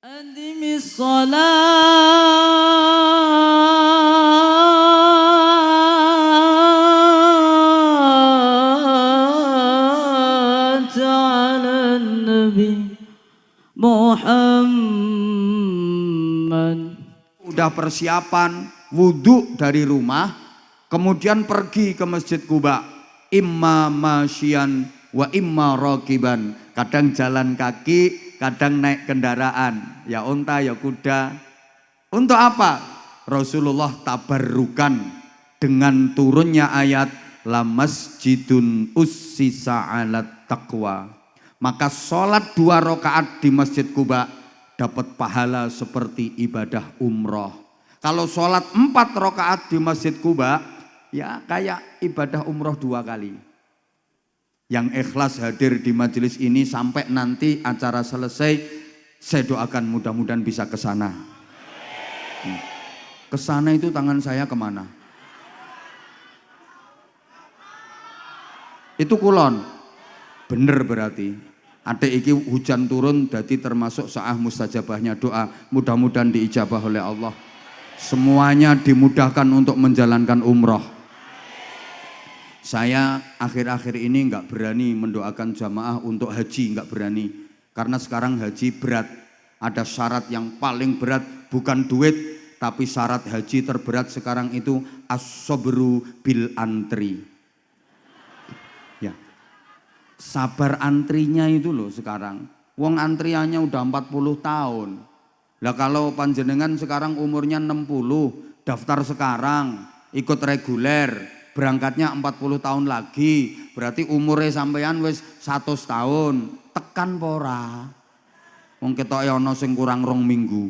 أدم الصلاة على النبي Muhammad. Udah persiapan wudhu dari rumah, kemudian pergi ke Masjid Quba, imma masyian wa imma rakiban, kadang jalan kaki, kadang naik kendaraan, ya unta ya kuda. Untuk apa? Rasulullah tabarrukan dengan turunnya ayat la masjidun ussisa 'alat taqwa. Maka sholat 2 rakaat di Masjid Quba dapat pahala seperti ibadah umroh. Kalau sholat 4 rakaat di Masjid Quba, ya kayak ibadah umroh 2 kali. Yang ikhlas hadir di majelis ini sampai nanti acara selesai, saya doakan mudah-mudahan bisa ke sana. Ke sana itu tangan saya kemana? Itu kulon. Bener berarti. Adik iki hujan turun jadi termasuk sa'ah mustajabahnya doa. Mudah-mudahan diijabah oleh Allah. Semuanya dimudahkan untuk menjalankan umroh. Saya akhir-akhir ini nggak berani mendoakan jamaah untuk haji, nggak berani. Karena sekarang haji berat. Ada syarat yang paling berat, bukan duit, tapi syarat haji terberat sekarang itu as-sabru bil antri. Ya. Sabar antrinya itu loh sekarang. Wong antriannya udah 40 tahun. Lah kalau panjenengan sekarang umurnya 60, daftar sekarang, ikut reguler, berangkatnya 40 tahun lagi, berarti umurnya sampean wis 100 tahun. Tekan pora. Wong ketoke ana sing kurang 2 minggu.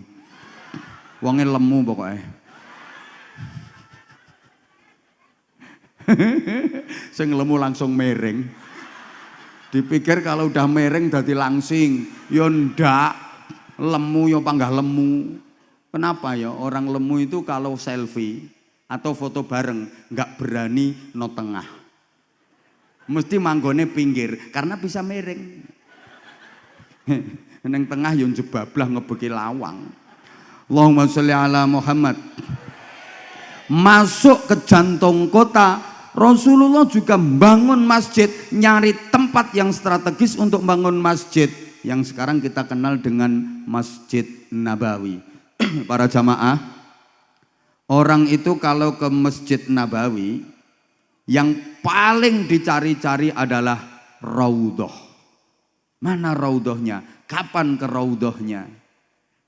Wonge lemu pokoknya. Sing lemu langsung mereng. Dipikir kalau udah mereng dadi langsing, ya ndak, lemu ya panggah lemu. Kenapa ya orang lemu itu kalau selfie atau foto bareng nggak berani no tengah. Mesti manggone pinggir karena bisa mereng. Neng tengah yo jebablah ngebeki lawang. Allahumma sholli ala Muhammad. Masuk ke jantung kota, Rasulullah juga bangun masjid, nyari tempat yang strategis untuk bangun masjid yang sekarang kita kenal dengan Masjid Nabawi. Para jamaah, orang itu kalau ke Masjid Nabawi yang paling dicari-cari adalah raudhah. Mana raudhahnya? Kapan ke raudhahnya?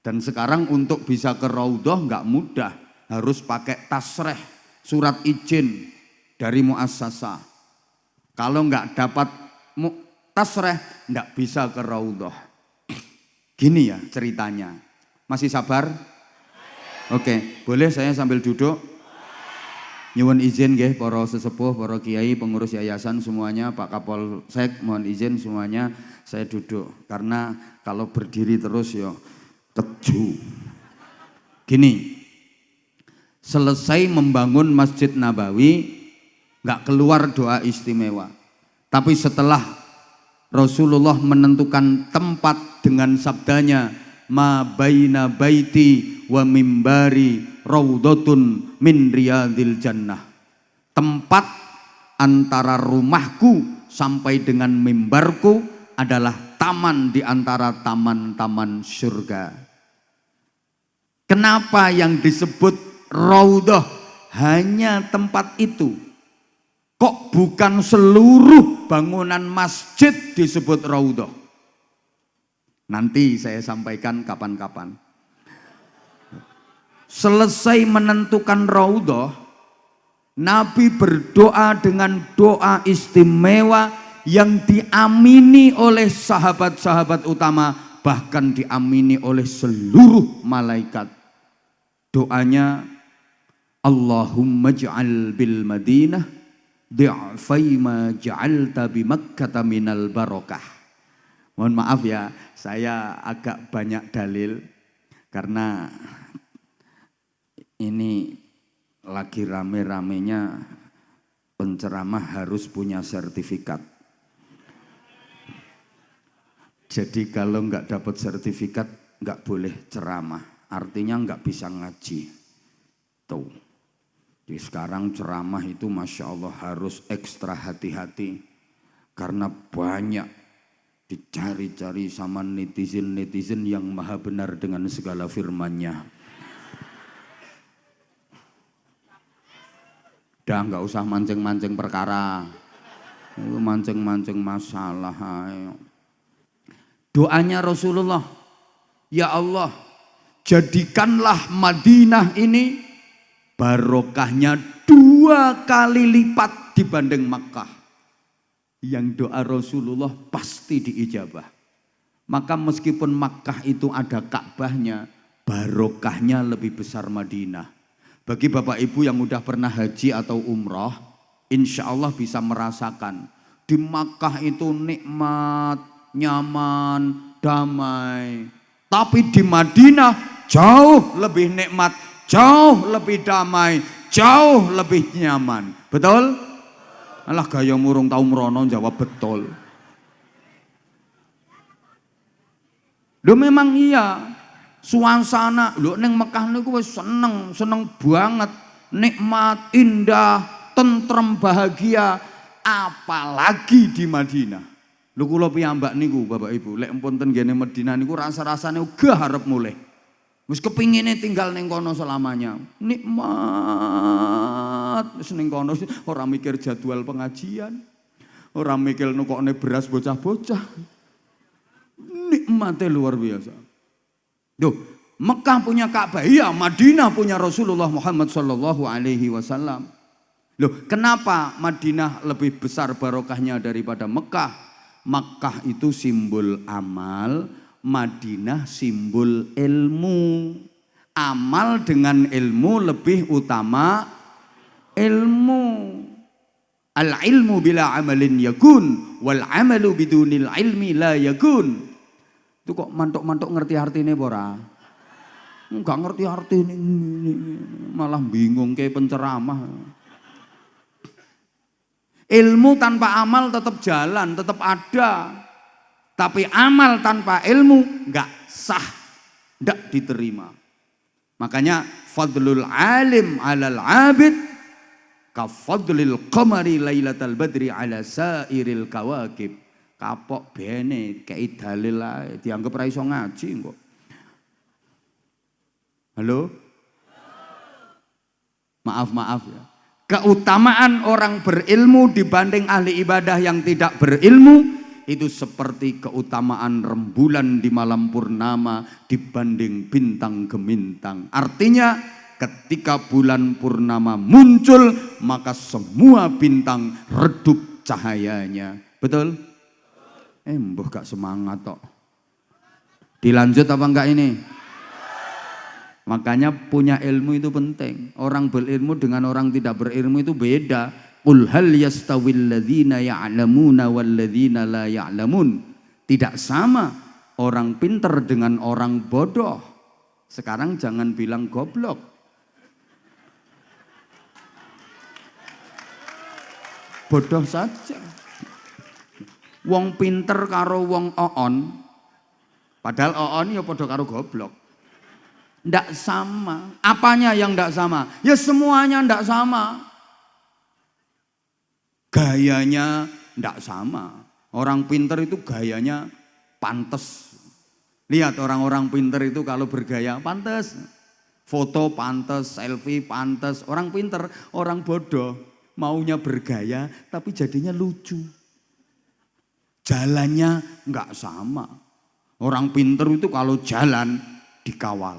Dan sekarang untuk bisa ke raudhah nggak mudah, harus pakai tasreh, surat izin dari muassasah. Kalau nggak dapat tasreh, nggak bisa ke raudhah. Gini ya ceritanya. Masih sabar? Oke, boleh saya sambil duduk? Nyuwun izin nggih para sesepuh, para kiai, pengurus yayasan semuanya, Pak Kapolsek, mohon izin semuanya saya duduk. Karena kalau berdiri terus ya keju. Gini, selesai membangun Masjid Nabawi, nggak keluar doa istimewa. Tapi setelah Rasulullah menentukan tempat dengan sabdanya, ma baina baiti wa mimbari raudhatun min riyadil jannah. Tempat antara rumahku sampai dengan mimbarku adalah taman di antara taman-taman surga. Kenapa yang disebut raudhah hanya tempat itu? Kok bukan seluruh bangunan masjid disebut raudhah? Nanti saya sampaikan kapan-kapan. Selesai menentukan raudhah, Nabi berdoa dengan doa istimewa yang diamini oleh sahabat-sahabat utama, bahkan diamini oleh seluruh malaikat. Doanya, Allahumma ja'al bil Madinah di'afai ma ja'alta bi Makkah minal barakah. Mohon maaf ya, saya agak banyak dalil karena ini lagi rame-ramenya penceramah harus punya sertifikat. Jadi kalau nggak dapat sertifikat nggak boleh ceramah, artinya nggak bisa ngaji. Tuh. Jadi sekarang ceramah itu Masya Allah harus ekstra hati-hati. Karena banyak dicari-cari sama netizen-netizen yang maha benar dengan segala firman-Nya. Udah nggak usah mancing-mancing perkara. Itu mancing-mancing masalah. Ayo. Doanya Rasulullah, ya Allah, jadikanlah Madinah ini barokahnya 2 kali lipat dibanding Makkah. Yang doa Rasulullah pasti diijabah. Maka meskipun Makkah itu ada Ka'bahnya, barokahnya lebih besar Madinah. Bagi Bapak Ibu yang udah pernah haji atau umrah, insya Allah bisa merasakan di Makkah itu nikmat, nyaman, damai. Tapi di Madinah jauh lebih nikmat, jauh lebih damai, jauh lebih nyaman. Betul? Alah gaya murung tau merono jawab betul. Loh memang iya. Suasana lho ning Mekah niku wis seneng banget, nikmat, indah, tentrem, bahagia, apalagi di Madinah. Lho kula piyambak niku Bapak Ibu, lek empun ten ngene Madinah niku rasa-rasane uga arep mulih. Wis kepingine tinggal ning kono selamanya. Nikmat wis ning kono ora mikir jadwal pengajian, ora mikir nukokne beras bocah-bocah. Nikmatnya luar biasa. Duh, Mekah punya Ka'bah, iya, Madinah punya Rasulullah Muhammad sallallahu alaihi wasallam. Loh, kenapa Madinah lebih besar barokahnya daripada Mekah? Mekah itu simbol amal, Madinah simbol ilmu. Amal dengan ilmu lebih utama ilmu. Al-ilmu bila amalin yakun, wal amalu bidunil ilmi la yakun. Itu kok mantuk-mantuk ngerti artinya pora? Enggak ngerti artinya, malah bingung kayak penceramah. Ilmu tanpa amal tetap jalan, tetap ada. Tapi amal tanpa ilmu enggak sah, enggak diterima. Makanya fadlul alim alal abid ka fadlil qamari lailatal badri ala sairil kawakib. Kapok bene kei dalil ae dianggap ra iso ngaji kok. Halo? Maaf ya. Keutamaan orang berilmu dibanding ahli ibadah yang tidak berilmu itu seperti keutamaan rembulan di malam purnama dibanding bintang gemintang. Artinya ketika bulan purnama muncul maka semua bintang redup cahayanya. Betul? Mbah gak semangat tok. Dilanjut apa enggak ini? Makanya punya ilmu itu penting. Orang berilmu dengan orang tidak berilmu itu beda. Qul hal yastawil ladzina ya'lamuna wal ladzina la ya'lamun. Tidak sama orang pinter dengan orang bodoh. Sekarang jangan bilang goblok. Bodoh saja. Wong pinter karo wong oon, padahal oon ya padha karo goblok. Ndak sama. Apanya yang ndak sama? Ya semuanya ndak sama. Gayanya ndak sama. Orang pinter itu gayanya pantes. Lihat orang-orang pinter itu kalau bergaya pantes. Foto pantes, selfie pantes. Orang pinter, orang bodoh maunya bergaya tapi jadinya lucu. Jalannya enggak sama. Orang pinter itu kalau jalan dikawal.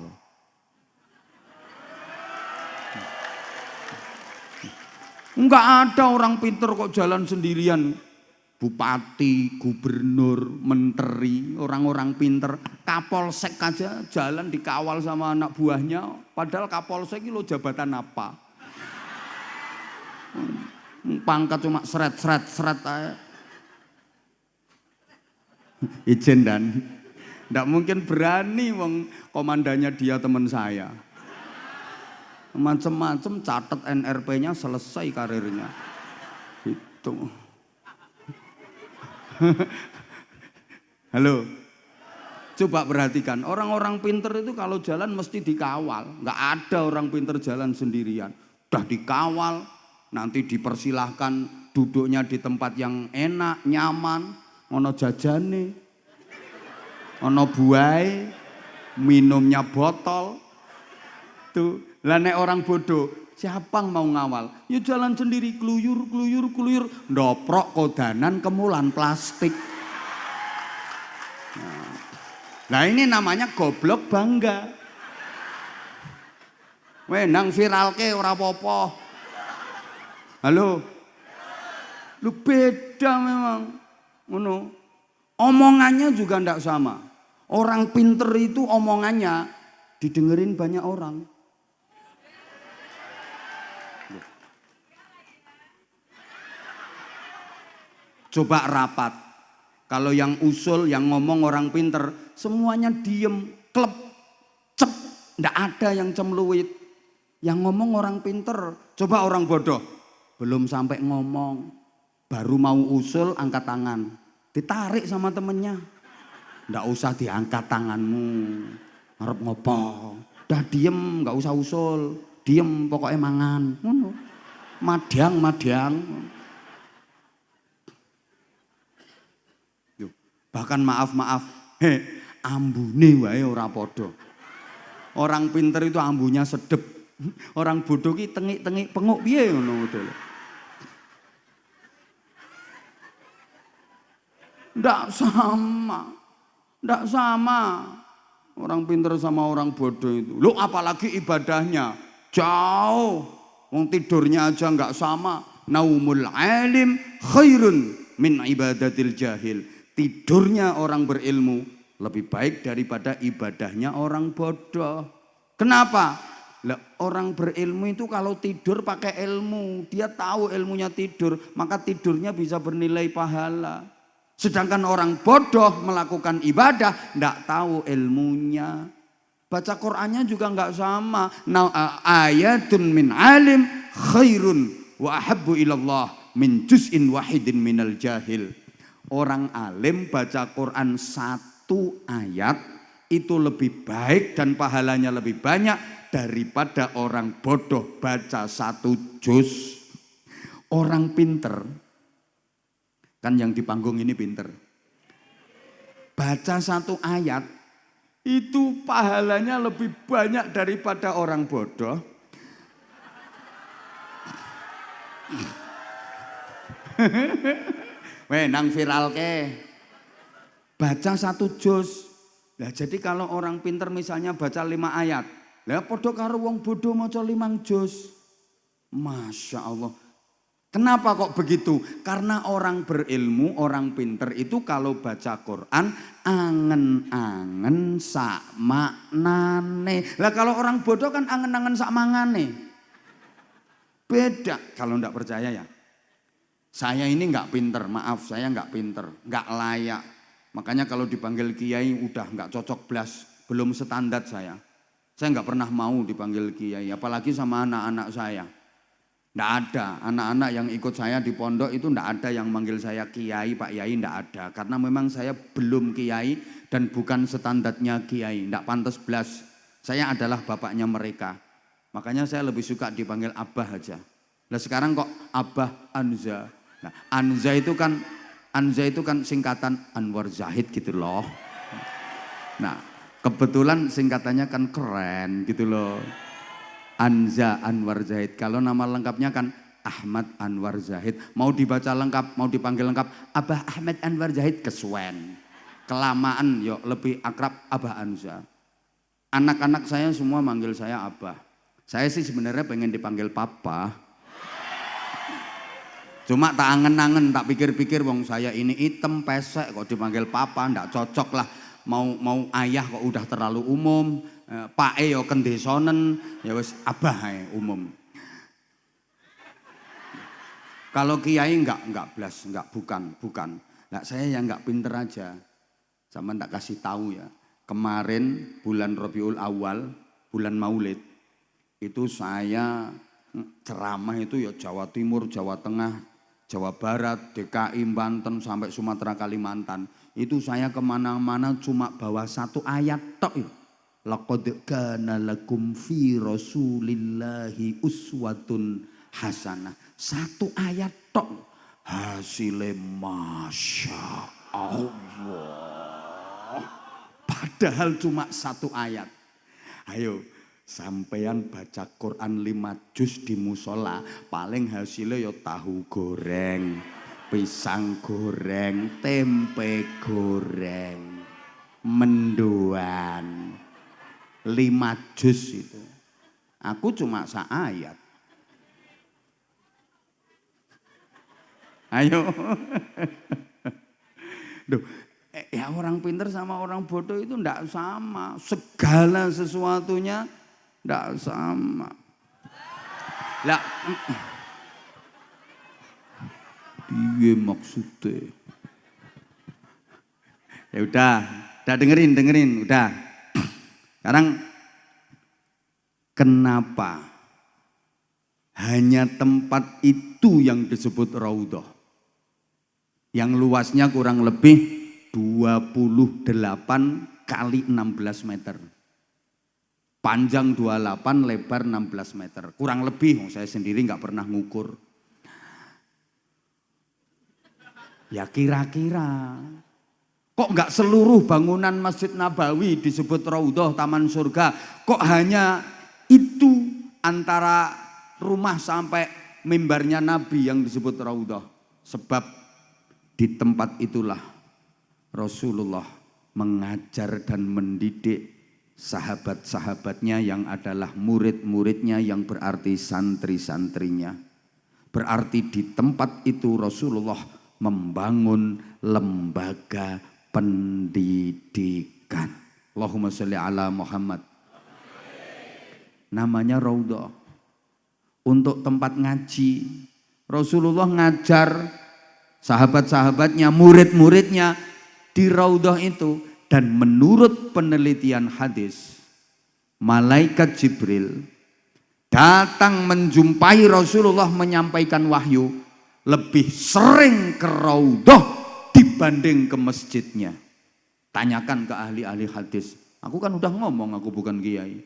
Enggak ada orang pinter kok jalan sendirian. Bupati, gubernur, menteri, orang-orang pinter. Kapolsek aja jalan dikawal sama anak buahnya. Padahal kapolsek itu jabatan apa? Pangkat cuma seret aja. Ijen dan ndak mungkin berani wong komandannya dia teman saya. Macem-macem catat NRP-nya selesai karirnya. Itu. Halo. Coba perhatikan, orang-orang pinter itu kalau jalan mesti dikawal. Nggak ada orang pinter jalan sendirian. Udah dikawal, nanti dipersilahkan duduknya di tempat yang enak, nyaman. Ono jajane, ono buai, minumnya botol. Tuh, lah nek orang bodoh, siapa yang mau ngawal? Ya jalan sendiri, keluyur, ndoprok kodanan kemulan plastik. Nah ini namanya goblok bangga. Nang viral ke ora apa-apa. Halo. Lu beda memang. Ngono. Omongannya juga ndak sama. Orang pinter itu omongannya didengerin banyak orang. Coba rapat. Kalau yang usul, yang ngomong orang pinter, semuanya diem, klep, cep, ndak ada yang cemluwit. Yang ngomong orang pinter, coba orang bodoh, belum sampai ngomong, baru mau usul angkat tangan, ditarik sama temennya, ndak usah diangkat tanganmu, harap ngopo, dah diem, nggak usah usul, diem pokoknya mangan, madang. Bahkan maaf, ambune wae ora podo. Orang pinter itu ambunya sedep. Orang bodoh ki tengik-tengik penguk piye ngono model. Ndak sama. Orang pinter sama orang bodoh itu. Loh apalagi ibadahnya jauh. Wong tidurnya aja nggak sama. Naumul alim khairun min ibadatil jahil. Tidurnya orang berilmu lebih baik daripada ibadahnya orang bodoh. Kenapa? Lah, orang berilmu itu kalau tidur pakai ilmu, dia tahu ilmunya tidur, maka tidurnya bisa bernilai pahala. Sedangkan orang bodoh melakukan ibadah, tidak tahu ilmunya. Baca Qur'annya juga nggak sama. Ayatun min alim khairun wa ahabbu ilallah min juz'in wahidin minal jahil. Orang alim baca Quran 1 ayat itu lebih baik dan pahalanya lebih banyak daripada orang bodoh baca 1 juz. Orang pinter, kan yang di panggung ini pinter, baca 1 ayat itu pahalanya lebih banyak daripada orang bodoh. Nang viral ke, baca 1 juz. Nah jadi kalau orang pinter misalnya baca 5 ayat, lah podo karo wong bodoh maca 5 juz. Masya Allah. Kenapa kok begitu? Karena orang berilmu, orang pinter itu kalau baca Quran angen-angen sak maknane. Lah kalau orang bodoh kan angen-angen sak mangane. Beda. Kalau enggak percaya ya. Saya ini nggak pinter, maaf saya nggak pinter, nggak layak. Makanya kalau dipanggil kiai udah nggak cocok blas, belum standar saya. Saya nggak pernah mau dipanggil kiai, apalagi sama anak-anak saya. Nggak ada, anak-anak yang ikut saya di pondok itu nggak ada yang manggil saya kiai, Pak Yai, nggak ada. Karena memang saya belum kiai dan bukan standarnya kiai, nggak pantas blas. Saya adalah bapaknya mereka. Makanya saya lebih suka dipanggil Abah aja. Nah sekarang kok Abah Anza. Nah, Anza itu kan singkatan Anwar Zahid gitu loh. Nah, kebetulan singkatannya kan keren gitu loh. Anza Anwar Zahid. Kalau nama lengkapnya kan Ahmad Anwar Zahid. Mau dibaca lengkap, mau dipanggil lengkap Abah Ahmad Anwar Zahid kesuwen. Kelamaan yuk lebih akrab Abah Anza. Anak-anak saya semua manggil saya Abah. Saya sih sebenarnya pengen dipanggil Papa. Cuma tak angen-angen, tak pikir-pikir wong saya ini hitam pesek kok dipanggil papa, ndak cocok lah. Mau ayah kok udah terlalu umum, pak yo kendesonen, ya wis abah umum. Kalau kiai enggak blas, bukan. Nah, saya yang enggak pinter aja. Sama tak kasih tahu ya. Kemarin bulan Rabiul Awal, bulan Maulid, itu saya ceramah itu ya Jawa Timur, Jawa Tengah, Jawa Barat, DKI, Banten sampai Sumatera, Kalimantan. Itu saya kemana-mana cuma bawa satu ayat tok. Laqad kana lakum fi rasulillahi uswatun hasanah. Satu ayat tok. Hasilnya Masya Allah. Padahal cuma satu ayat. Ayo sampean baca Quran 5 juz di musola. Paling hasilnya ya tahu goreng, pisang goreng, tempe goreng, mendoan. 5 juz itu. Aku cuma seayat. Ayo. Duh, ya orang pinter sama orang bodoh itu enggak sama. Segala sesuatunya enggak sama. Lah, piye maksudnya? Ya udah dengerin, udah. Sekarang kenapa hanya tempat itu yang disebut raudhah? Yang luasnya kurang lebih 28 kali 16 meter. Panjang 28, lebar 16 meter. Kurang lebih, saya sendiri nggak pernah ngukur. Ya kira-kira. Kok nggak seluruh bangunan Masjid Nabawi disebut raudhah, taman surga? Kok hanya itu antara rumah sampai mimbarnya Nabi yang disebut raudhah? Sebab di tempat itulah Rasulullah mengajar dan mendidik sahabat-sahabatnya yang adalah murid-muridnya yang berarti santri-santrinya. Berarti di tempat itu Rasulullah membangun lembaga pendidikan. Allahumma sholli ala Muhammad. Namanya raudhah. Untuk tempat ngaji. Rasulullah ngajar sahabat-sahabatnya, murid-muridnya di raudhah itu. Dan menurut penelitian hadis, malaikat Jibril datang menjumpai Rasulullah menyampaikan wahyu lebih sering ke raudhah dibanding ke masjidnya. Tanyakan ke ahli-ahli hadis. Aku kan udah ngomong, aku bukan kiai.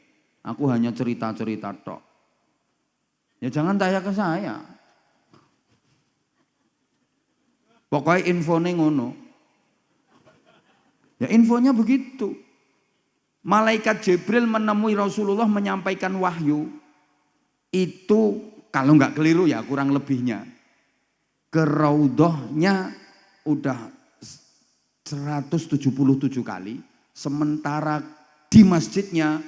Aku hanya cerita-cerita tok. Ya jangan tanya ke saya. Pokoknya infonya ngono. Ya infonya begitu. Malaikat Jibril menemui Rasulullah menyampaikan wahyu. Itu kalau nggak keliru ya kurang lebihnya. Ke raudhahnya udah 177 kali. Sementara di masjidnya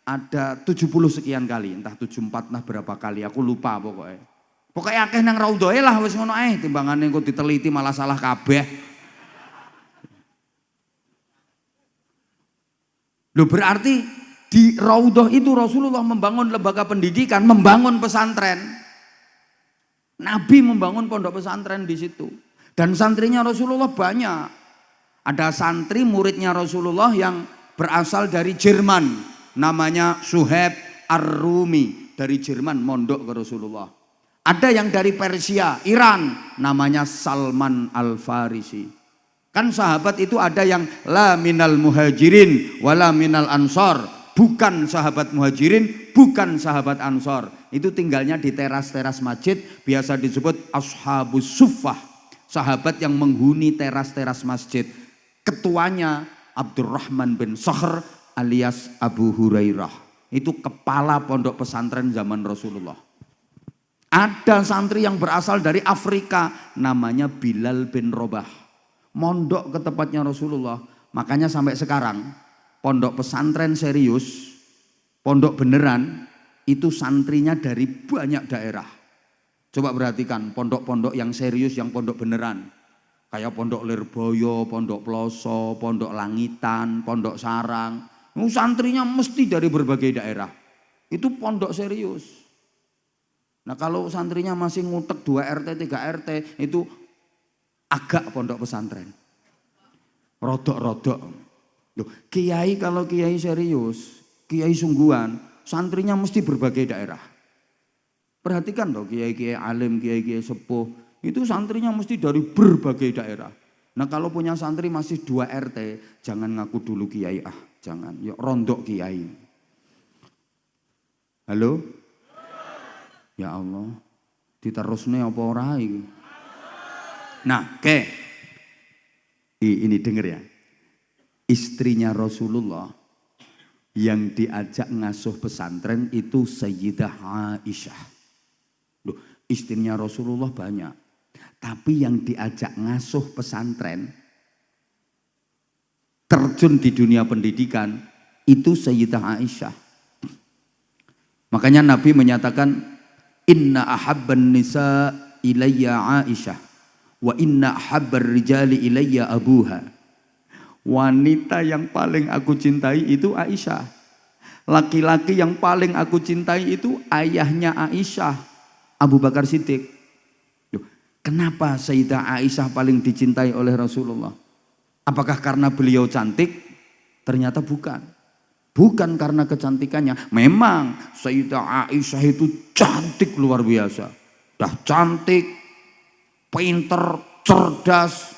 ada 70 sekian kali. Entah 74 nah berapa kali. Aku lupa pokoknya. Pokoknya akeh nang raudhahe lah wis ngono ae. Timbangane engko diteliti malah salah kabeh. Loh berarti di raudhah itu Rasulullah membangun lembaga pendidikan, membangun pesantren. Nabi membangun pondok pesantren di situ. Dan santrinya Rasulullah banyak. Ada santri muridnya Rasulullah yang berasal dari Jerman. Namanya Suhaib Ar-Rumi. Dari Jerman mondok ke Rasulullah. Ada yang dari Persia, Iran. Namanya Salman Al-Farisi. Kan sahabat itu ada yang la minal muhajirin wala minal ansor. Bukan sahabat muhajirin, bukan sahabat ansor. Itu tinggalnya di teras-teras masjid. Biasa disebut ashabus suffah. Sahabat yang menghuni teras-teras masjid. Ketuanya Abdurrahman bin Sakhr alias Abu Hurairah. Itu kepala pondok pesantren zaman Rasulullah. Ada santri yang berasal dari Afrika. Namanya Bilal bin Robah. Mondok ke tempatnya Rasulullah. Makanya sampai sekarang pondok pesantren serius, pondok beneran itu santrinya dari banyak daerah. Coba perhatikan pondok-pondok yang serius, yang pondok beneran. Kayak pondok Lirboyo, pondok Ploso, pondok Langitan, pondok Sarang. Santrinya mesti dari berbagai daerah. Itu pondok serius. Nah kalau santrinya masih ngutek 2 RT, 3 RT itu agak pondok pesantren. Rodok-rodok. Kiai kalau kiai serius, kiai sungguhan, santrinya mesti berbagai daerah. Perhatikan loh kiai-kiai alim, kiai-kiai sepuh, itu santrinya mesti dari berbagai daerah. Nah kalau punya santri masih 2 RT, jangan ngaku dulu kiai, jangan. Yuk rondok kiai. Halo? Ya Allah, diterusnya apa ora iki? Nah, ini denger ya. Istrinya Rasulullah yang diajak ngasuh pesantren itu Sayyidah Aisyah. Loh, istrinya Rasulullah banyak. Tapi yang diajak ngasuh pesantren, terjun di dunia pendidikan, itu Sayyidah Aisyah. Makanya Nabi menyatakan, inna ahabban nisa ilayya Aisyah, wa inna ahabbar rijali ilayya abuha. Wanita yang paling aku cintai itu Aisyah. Laki-laki yang paling aku cintai itu ayahnya Aisyah, Abu Bakar Siddiq. Kenapa Sayyidah Aisyah paling dicintai oleh Rasulullah? Apakah karena beliau cantik? Ternyata bukan. Bukan karena kecantikannya. Memang Sayyidah Aisyah itu cantik luar biasa. Dah cantik, pinter, cerdas,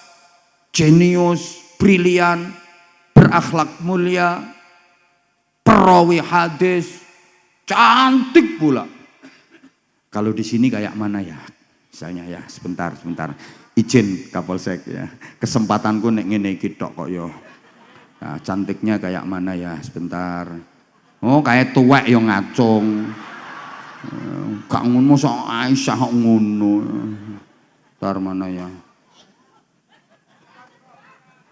jenius, brilian, berakhlak mulia, perawi hadis, cantik pula. Kalau di sini kayak mana ya? Misalnya ya, sebentar. Izin Kapolsek ya. Kesempatanku nek ngene iki tok kok yo. Nah, cantiknya kayak mana ya? Sebentar. Oh, kayak tuwek yo ngacung. Gak ngono sok Aisyah kok ngono. Entar mana ya?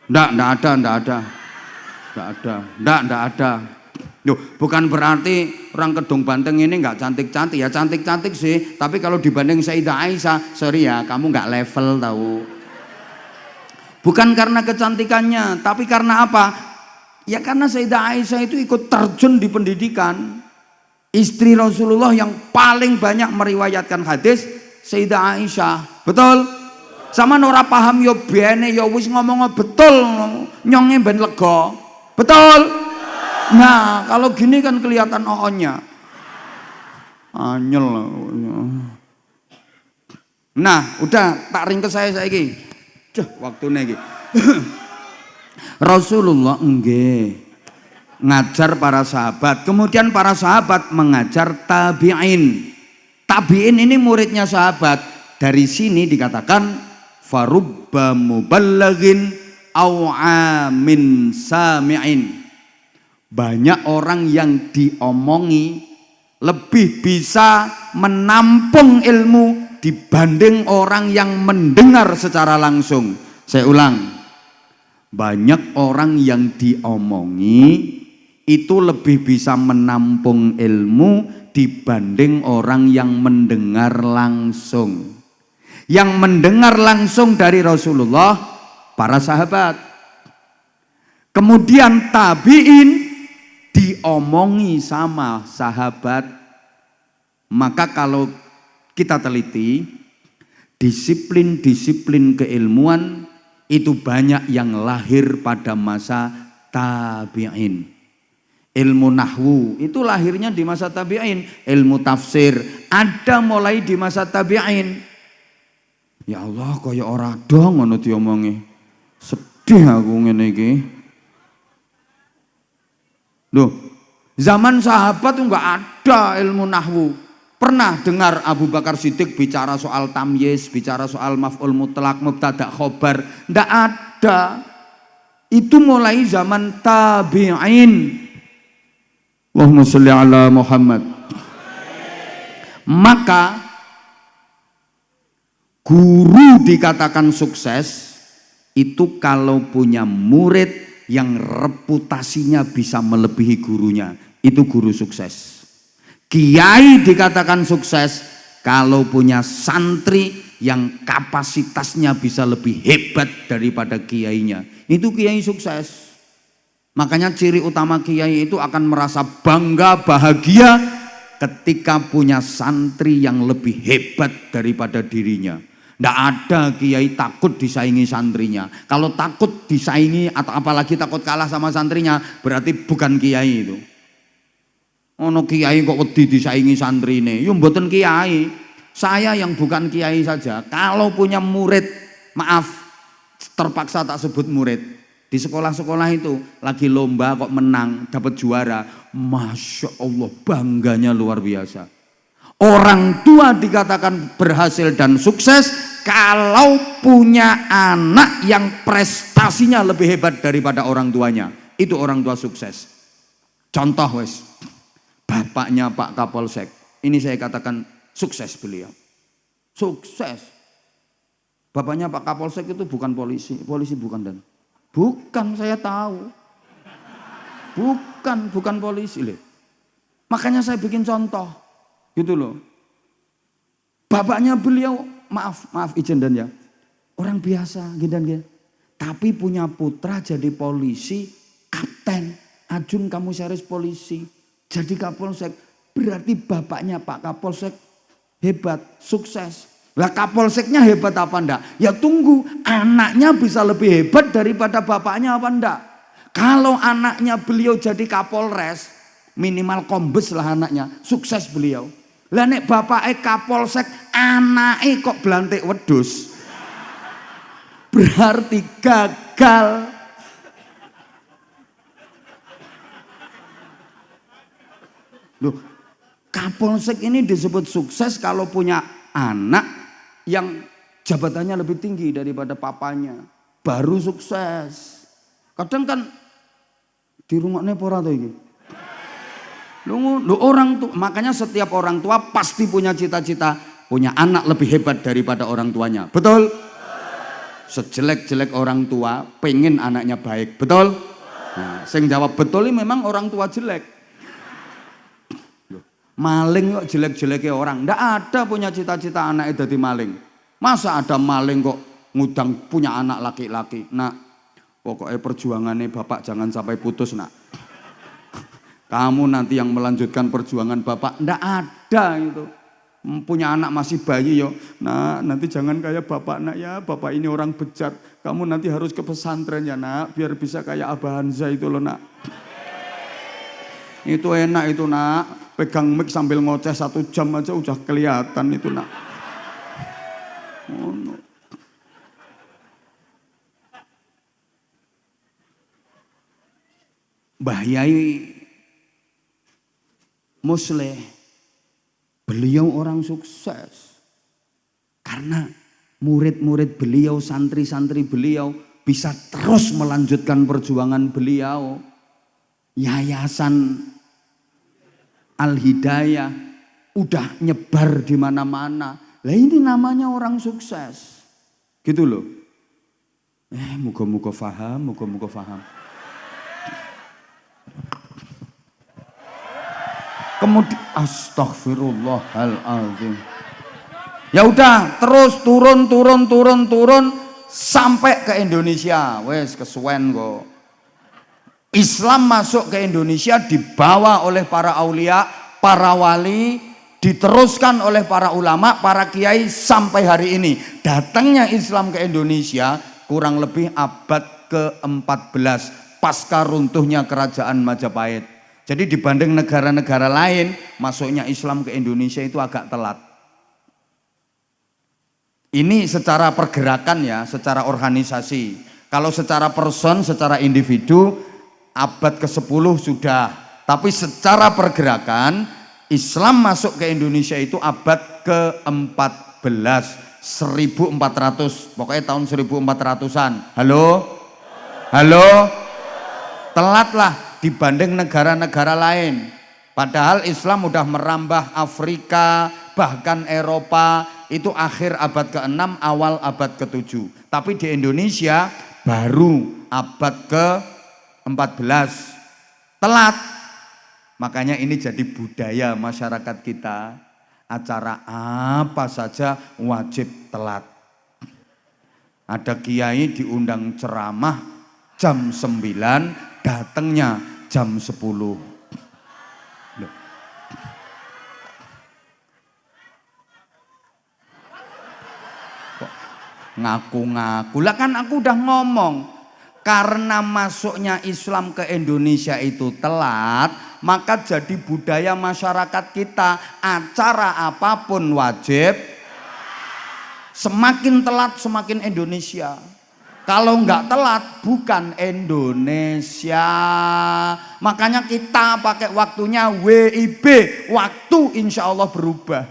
Ndak ada. Loh, bukan berarti orang Kedung Banteng ini nggak cantik-cantik ya, cantik-cantik sih. Tapi kalau dibanding Sayyidah Aisyah, sorry ya, kamu nggak level tahu. Bukan karena kecantikannya, tapi karena apa? Ya karena Sayyidah Aisyah itu ikut terjun di pendidikan. Istri Rasulullah yang paling banyak meriwayatkan hadis Sayyidah Aisyah, betul? Sama ora paham yo bene yo wis ngomong betul, nyonge ben lega, betul? Nah, kalau gini kan kelihatan oonnya. Anyel. Nah, udah tak ringkes saya saiki. Waktune iki. Rasulullah nggih ngajar para sahabat, kemudian para sahabat mengajar tabi'in. Tabi'in ini muridnya sahabat. Dari sini dikatakan farubba muballaghin au amin sami'in. Banyak orang yang diomongi lebih bisa menampung ilmu dibanding orang yang mendengar secara langsung. Saya ulang, banyak orang yang diomongi itu lebih bisa menampung ilmu dibanding orang yang mendengar langsung. Yang mendengar langsung dari Rasulullah, para sahabat. Kemudian tabi'in diomongi sama sahabat. Maka kalau kita teliti, disiplin-disiplin keilmuan itu banyak yang lahir pada masa tabi'in. Ilmu nahwu itu lahirnya di masa tabi'in. Ilmu tafsir ada mulai di masa tabi'in. Ya Allah, kaya ora dong ngono diomongi. Sedih aku ngene iki. Loh, zaman sahabat tuh nggak ada ilmu nahwu. Pernah dengar Abu Bakar Siddiq bicara soal tamyiz, bicara soal maf'ul mutlak, mubtada, khobar? Nggak ada. Itu mulai zaman tabi'in. Allahumma sholli ala Muhammad. Maka guru dikatakan sukses itu kalau punya murid yang reputasinya bisa melebihi gurunya, itu guru sukses. Kiai dikatakan sukses kalau punya santri yang kapasitasnya bisa lebih hebat daripada kiainya, itu kiai sukses. Makanya ciri utama kiai itu akan merasa bangga, bahagia ketika punya santri yang lebih hebat daripada dirinya. Tidak ada kiai takut disaingi santrinya. Kalau takut disaingi atau apalagi takut kalah sama santrinya, berarti bukan kiai itu. Ono kiai kok wedi disaingi santrine, yo mboten kiai. Saya yang bukan kiai saja, kalau punya murid, maaf, terpaksa tak sebut murid. Di sekolah-sekolah itu lagi lomba kok menang, dapat juara. Masya Allah, bangganya luar biasa. Orang tua dikatakan berhasil dan sukses kalau punya anak yang prestasinya lebih hebat daripada orang tuanya. Itu orang tua sukses. Contoh wes, bapaknya Pak Kapolsek. Ini saya katakan sukses beliau. Sukses. Bapaknya Pak Kapolsek itu bukan polisi. Polisi bukan dan. Bukan, saya tahu. Bukan polisi. Makanya saya bikin contoh. Gitu loh. Bapaknya beliau, maaf izin dan ya. Orang biasa, gitu dan ya. Tapi punya putra jadi polisi, kapten. Ajun Komisaris Polisi. Jadi Kapolsek. Berarti bapaknya Pak Kapolsek hebat, sukses. Lah Kapolseknya hebat apa enggak? Ya tunggu, anaknya bisa lebih hebat daripada bapaknya apa enggak? Kalau anaknya beliau jadi Kapolres, minimal kombes lah anaknya, sukses beliau. Lah nek bapaknya Kapolsek, anaknya kok belantik wedus. Berarti gagal. Loh, Kapolsek ini disebut sukses kalau punya anak yang jabatannya lebih tinggi daripada papanya. Baru sukses. Kadang kan di rumahnya pora tuh ini. Lu orang tuh, makanya setiap orang tua pasti punya cita-cita punya anak lebih hebat daripada orang tuanya. Betul? Sejelek-jelek orang tua pengen anaknya baik. Betul? Nah, sing jawab betul ini memang orang tua jelek. Maling kok jelek-jeleknya orang. Nggak ada punya cita-cita anaknya jadi maling. Masa ada maling kok ngudang punya anak laki-laki. Nah, pokoknya perjuangannya bapak jangan sampai putus nak. Kamu nanti yang melanjutkan perjuangan bapak. Nggak ada itu. Punya anak masih bayi yo. Nah, nanti jangan kayak bapak nak ya. Bapak ini orang bejat. Kamu nanti harus ke pesantren ya nak. Biar bisa kayak Abah Hanza itu loh nak. Itu enak itu nak. Pegang mic sambil ngoceh 1 jam aja udah kelihatan itu nak. Oh, no. Mbah Yai Musleh, beliau orang sukses. Karena murid-murid beliau, santri-santri beliau bisa terus melanjutkan perjuangan beliau. Yayasan Al-Hidayah udah nyebar di mana-mana. Lah ini namanya orang sukses. Gitu loh. Moga-moga faham, moga-moga faham. Kemudian astagfirullahaladzim. Ya udah terus turun sampai ke Indonesia. Wes kesuwen kok. Islam masuk ke Indonesia dibawa oleh para aulia, para wali, diteruskan oleh para ulama, para kiai sampai hari ini. Datangnya Islam ke Indonesia kurang lebih abad ke-14 pasca runtuhnya kerajaan Majapahit. Jadi dibanding negara-negara lain, masuknya Islam ke Indonesia itu agak telat. Ini secara pergerakan ya, secara organisasi. Kalau secara person, secara individu, abad ke-10 sudah, tapi secara pergerakan Islam masuk ke Indonesia itu abad ke-14, 1400, pokoknya tahun 1400-an. Halo? Telat lah dibanding negara-negara lain. Padahal Islam udah merambah Afrika, bahkan Eropa, itu akhir abad ke-6, awal abad ke-7. Tapi di Indonesia baru abad ke-14, telat. Makanya ini jadi budaya masyarakat kita, acara apa saja wajib telat. Ada kiai diundang ceramah jam 9, datangnya jam 10. Loh. Kok ngaku-ngaku? Lah kan aku udah ngomong. Karena masuknya Islam ke Indonesia itu telat, maka jadi budaya masyarakat kita, acara apapun wajib. Semakin telat semakin Indonesia. Kalau nggak telat bukan Indonesia. Makanya kita pakai waktunya WIB, waktu insya Allah berubah.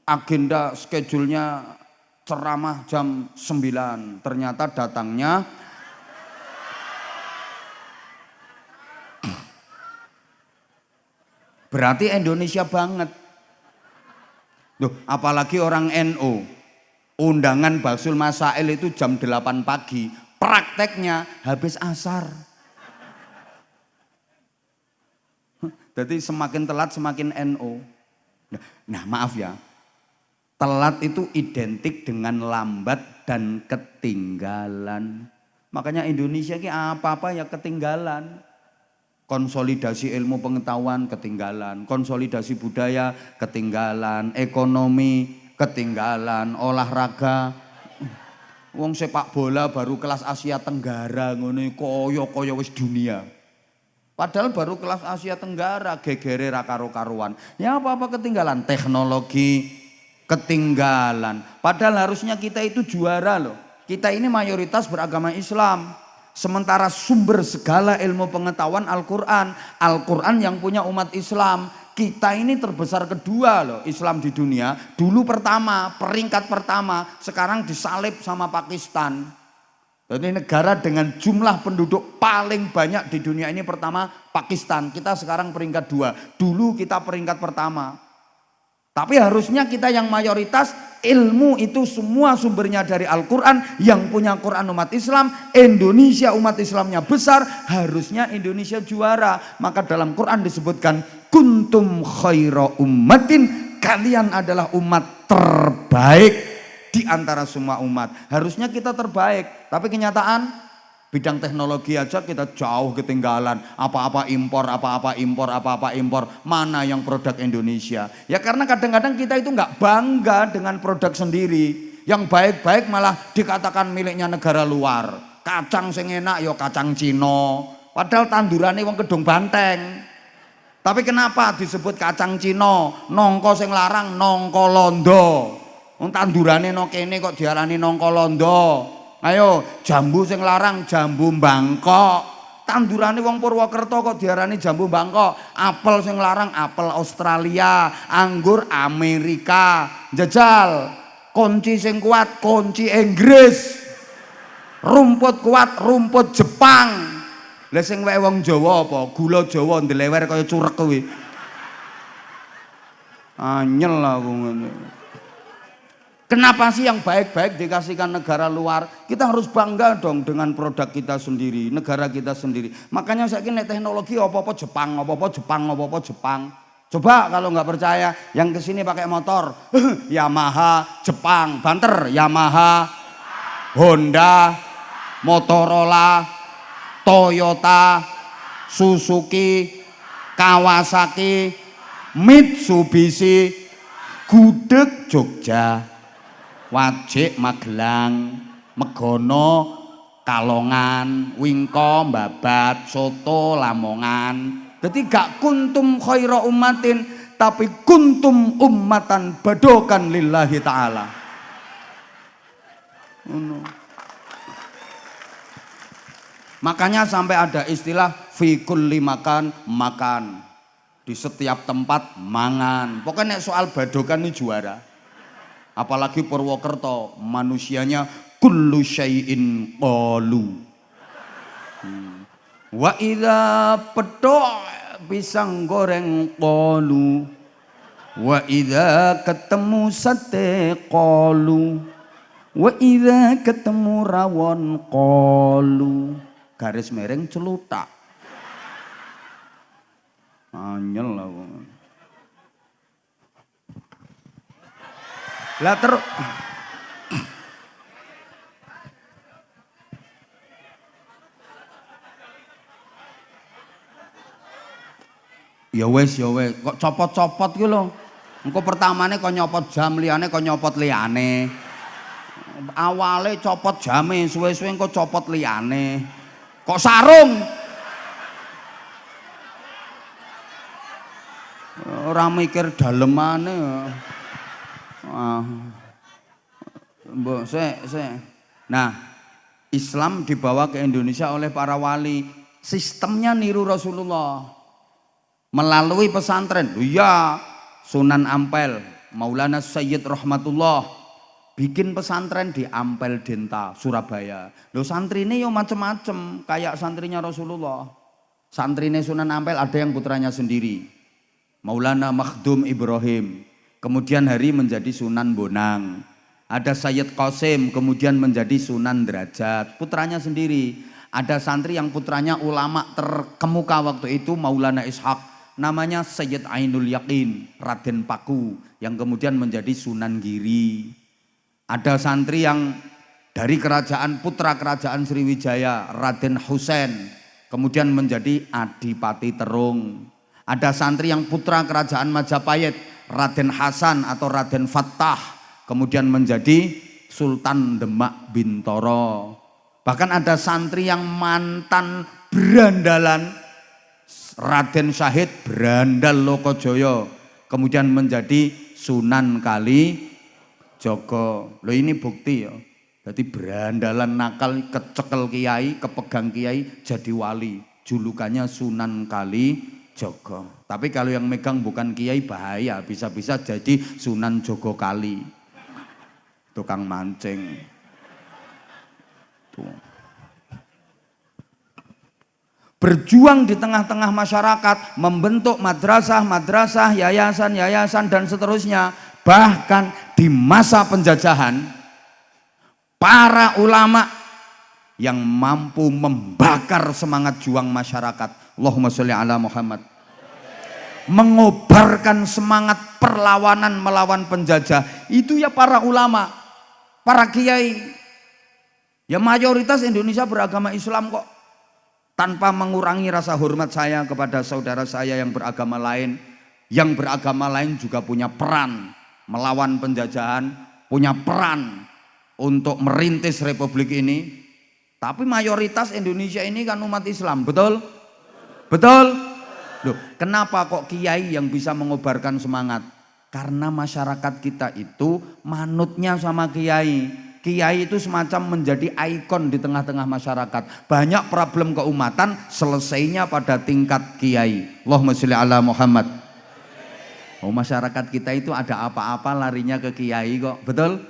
Agenda schedule-nya ceramah jam 9, ternyata datangnya berarti Indonesia banget. Loh, apalagi orang NU, undangan Baksul Masail itu jam 8 pagi, prakteknya habis asar. Jadi semakin telat semakin NU. Nah maaf ya, telat itu identik dengan lambat dan ketinggalan. Makanya Indonesia ini apa-apa ya ketinggalan. Konsolidasi ilmu pengetahuan ketinggalan, konsolidasi budaya ketinggalan, ekonomi ketinggalan, olahraga. Wong sepak bola baru kelas Asia Tenggara ngono koyo wis dunia. Padahal baru kelas Asia Tenggara gegere ra karo-karuan. Ya apa-apa ketinggalan, teknologi ketinggalan. Padahal harusnya kita itu juara loh. Kita ini mayoritas beragama Islam. Sementara sumber segala ilmu pengetahuan Al-Quran. Al-Quran yang punya umat Islam. Kita ini terbesar kedua loh Islam di dunia. Dulu pertama, peringkat pertama. Sekarang disalib sama Pakistan. Jadi negara dengan jumlah penduduk paling banyak di dunia ini pertama Pakistan. Kita sekarang peringkat 2. Dulu kita peringkat pertama. Tapi harusnya kita yang mayoritas ilmu itu semua sumbernya dari Al-Quran. Yang punya Quran umat Islam, Indonesia umat Islamnya besar, harusnya Indonesia juara. Maka dalam Quran disebutkan kuntum khaira ummatin, kalian adalah umat terbaik di antara semua umat. Harusnya kita terbaik, tapi kenyataan bidang teknologi aja kita jauh ketinggalan. Apa-apa impor, apa-apa impor, apa-apa impor. Mana yang produk Indonesia? Ya karena kadang-kadang kita itu nggak bangga dengan produk sendiri. Yang baik-baik malah dikatakan miliknya negara luar. Kacang sing enak ya kacang Cina. Padahal tandurannya wong Kedung Banteng. Tapi kenapa disebut kacang Cina? Nongko sing larang nongko londo. Wong tandurane no kene kok diarani nongko londo. Ayo jambu sing larang jambu Bangkok. Tandurane wong Purwokerto kok diarani jambu Bangkok. Apel sing larang apel Australia, anggur Amerika. Jajal, kunci sing kuat kunci Inggris. Rumput kuat rumput Jepang. Lah sing wae wong Jawa apa? Gula Jawa ndelewer kaya curek kuwi. Anyel aku ngene. Kenapa sih yang baik-baik dikasihkan negara luar? Kita harus bangga dong dengan produk kita sendiri, negara kita sendiri. Makanya saya kira teknologi apa-apa Jepang, apa-apa Jepang, apa-apa Jepang. Coba kalau nggak percaya, yang kesini pakai motor, Yamaha, Jepang, banter, Yamaha, Honda, Motorola, Toyota, Suzuki, Kawasaki, Mitsubishi, Gudeg Jogja. Wajik Magelang, Megono, Kalongan, Wingko, Babat, Soto, Lamongan. Jadi gak kuntum khaira ummatin, tapi kuntum ummatan badokan lillahi ta'ala. Makanya sampai ada istilah fi kulli makan, makan. Di setiap tempat mangan. Pokoknya soal badokan ini juara. Apalagi Purwokerto, manusianya kullu syai'in qalu. Wa idza pedok pisang goreng qalu. Wa idza ketemu sate qalu. Wa idza ketemu rawon qalu. Garis miring celutak. Anyel lah. Lah terus ya wes kok copot-copot gitu loh. Engko pertamane kok nyopot jam, liyane kok nyopot liyane. Awale copot jame, suwe-suwe kok copot liyane. Kok sarung? Ora mikir dalemane. Ah, mbok Nah, Islam dibawa ke Indonesia oleh para wali. Sistemnya niru Rasulullah melalui pesantren. Iya, Sunan Ampel, Maulana Sayyid Rahmatullah bikin pesantren di Ampel Denta, Surabaya. Loh santrine yo macem-macem kayak santrinya Rasulullah. Santrine Sunan Ampel ada yang putranya sendiri, Maulana Makhdum Ibrahim. Kemudian hari menjadi Sunan Bonang. Ada Sayyid Qasim, kemudian menjadi Sunan Derajat, putranya sendiri. Ada santri yang putranya ulama terkemuka waktu itu, Maulana Ishaq, namanya Sayyid Ainul Yakin, Raden Paku, yang kemudian menjadi Sunan Giri. Ada santri yang dari kerajaan, putra kerajaan Sriwijaya, Raden Husain, kemudian menjadi Adipati Terung. Ada santri yang putra kerajaan Majapahit, Raden Hasan atau Raden Fattah, kemudian menjadi Sultan Demak Bintoro. Bahkan ada santri yang mantan berandalan, Raden Syahid Berandal Lokojoyo, kemudian menjadi Sunan Kalijogo. Loh ini bukti ya. Berarti berandalan nakal, kecekel kiai, kepegang kiai, jadi wali. Julukannya Sunan Kalijogo. Tapi kalau yang megang bukan kiai bahaya, bisa-bisa jadi Sunan Jogo Kali. Tukang mancing. Tuh. Berjuang di tengah-tengah masyarakat, membentuk madrasah, yayasan, dan seterusnya. Bahkan di masa penjajahan, para ulama yang mampu membakar semangat juang masyarakat. Allahumma sholli ala Muhammad. Mengobarkan semangat perlawanan melawan penjajah. Itu ya para ulama, para kiai. Ya mayoritas Indonesia beragama Islam kok. Tanpa mengurangi rasa hormat saya kepada saudara saya yang beragama lain. Yang beragama lain juga punya peran melawan penjajahan, punya peran untuk merintis republik ini. Tapi mayoritas Indonesia ini kan umat Islam, betul? Betul? Loh, kenapa kok kiai yang bisa mengobarkan semangat? Karena masyarakat kita itu manutnya sama kiai. Kiai itu semacam menjadi ikon di tengah-tengah masyarakat. Banyak problem keumatan selesainya pada tingkat kiai. Allahumma sholli ala Muhammad. Oh, masyarakat kita itu ada apa-apa larinya ke kiai kok, betul?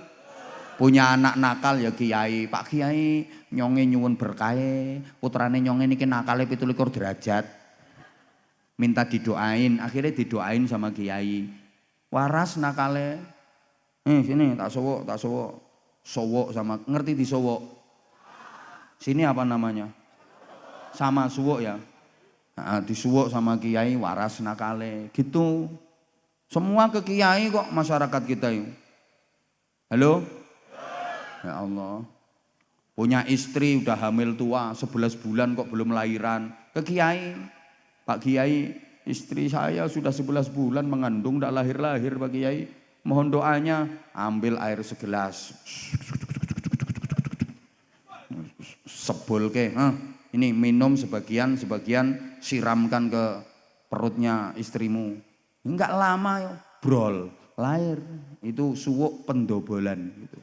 Punya anak nakal ya kiai. Pak Kiai nyonge nyuwun berkahe, putrane nyonge niki nakale 17 derajat. Minta didoain, akhirnya didoain sama kiai. Waras nakale. Sini tak sowok. Sowok sama, ngerti di sowok? Sini apa namanya? Sama suwok ya. Nah, di suwok sama kiai waras nakale. Gitu. Semua ke kiai kok masyarakat kita ini. Halo? Ya Allah. Punya istri udah hamil tua 11 bulan kok belum lahiran. Ke kiai. Pak Kiai, istri saya sudah 11 bulan mengandung tidak lahir-lahir Pak Kiai. Mohon doanya, ambil air segelas. Sebol ke, ini minum sebagian siramkan ke perutnya istrimu. Enggak lama ya, brol, lahir. Itu suwuk pendobolan gitu.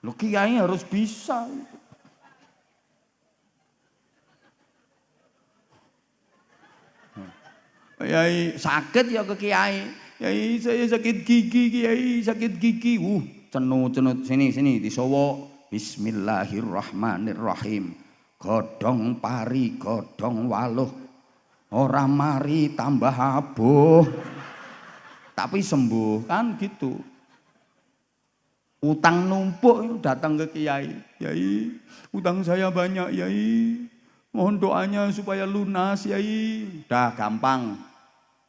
Loh kiai harus bisa. Kiai sakit ya ke kiai. Kiai saya sakit gigi, kiai sakit gigi. Cenut sini disowok. Bismillahirrahmanirrahim. Godhong pari, godhong waluh. Ora mari tambah abuh. Tapi sembuh kan gitu. Utang numpuk datang ke kiai. Kiai, utang saya banyak, kiai. Mohon doanya supaya lunas, kiai. Dah gampang.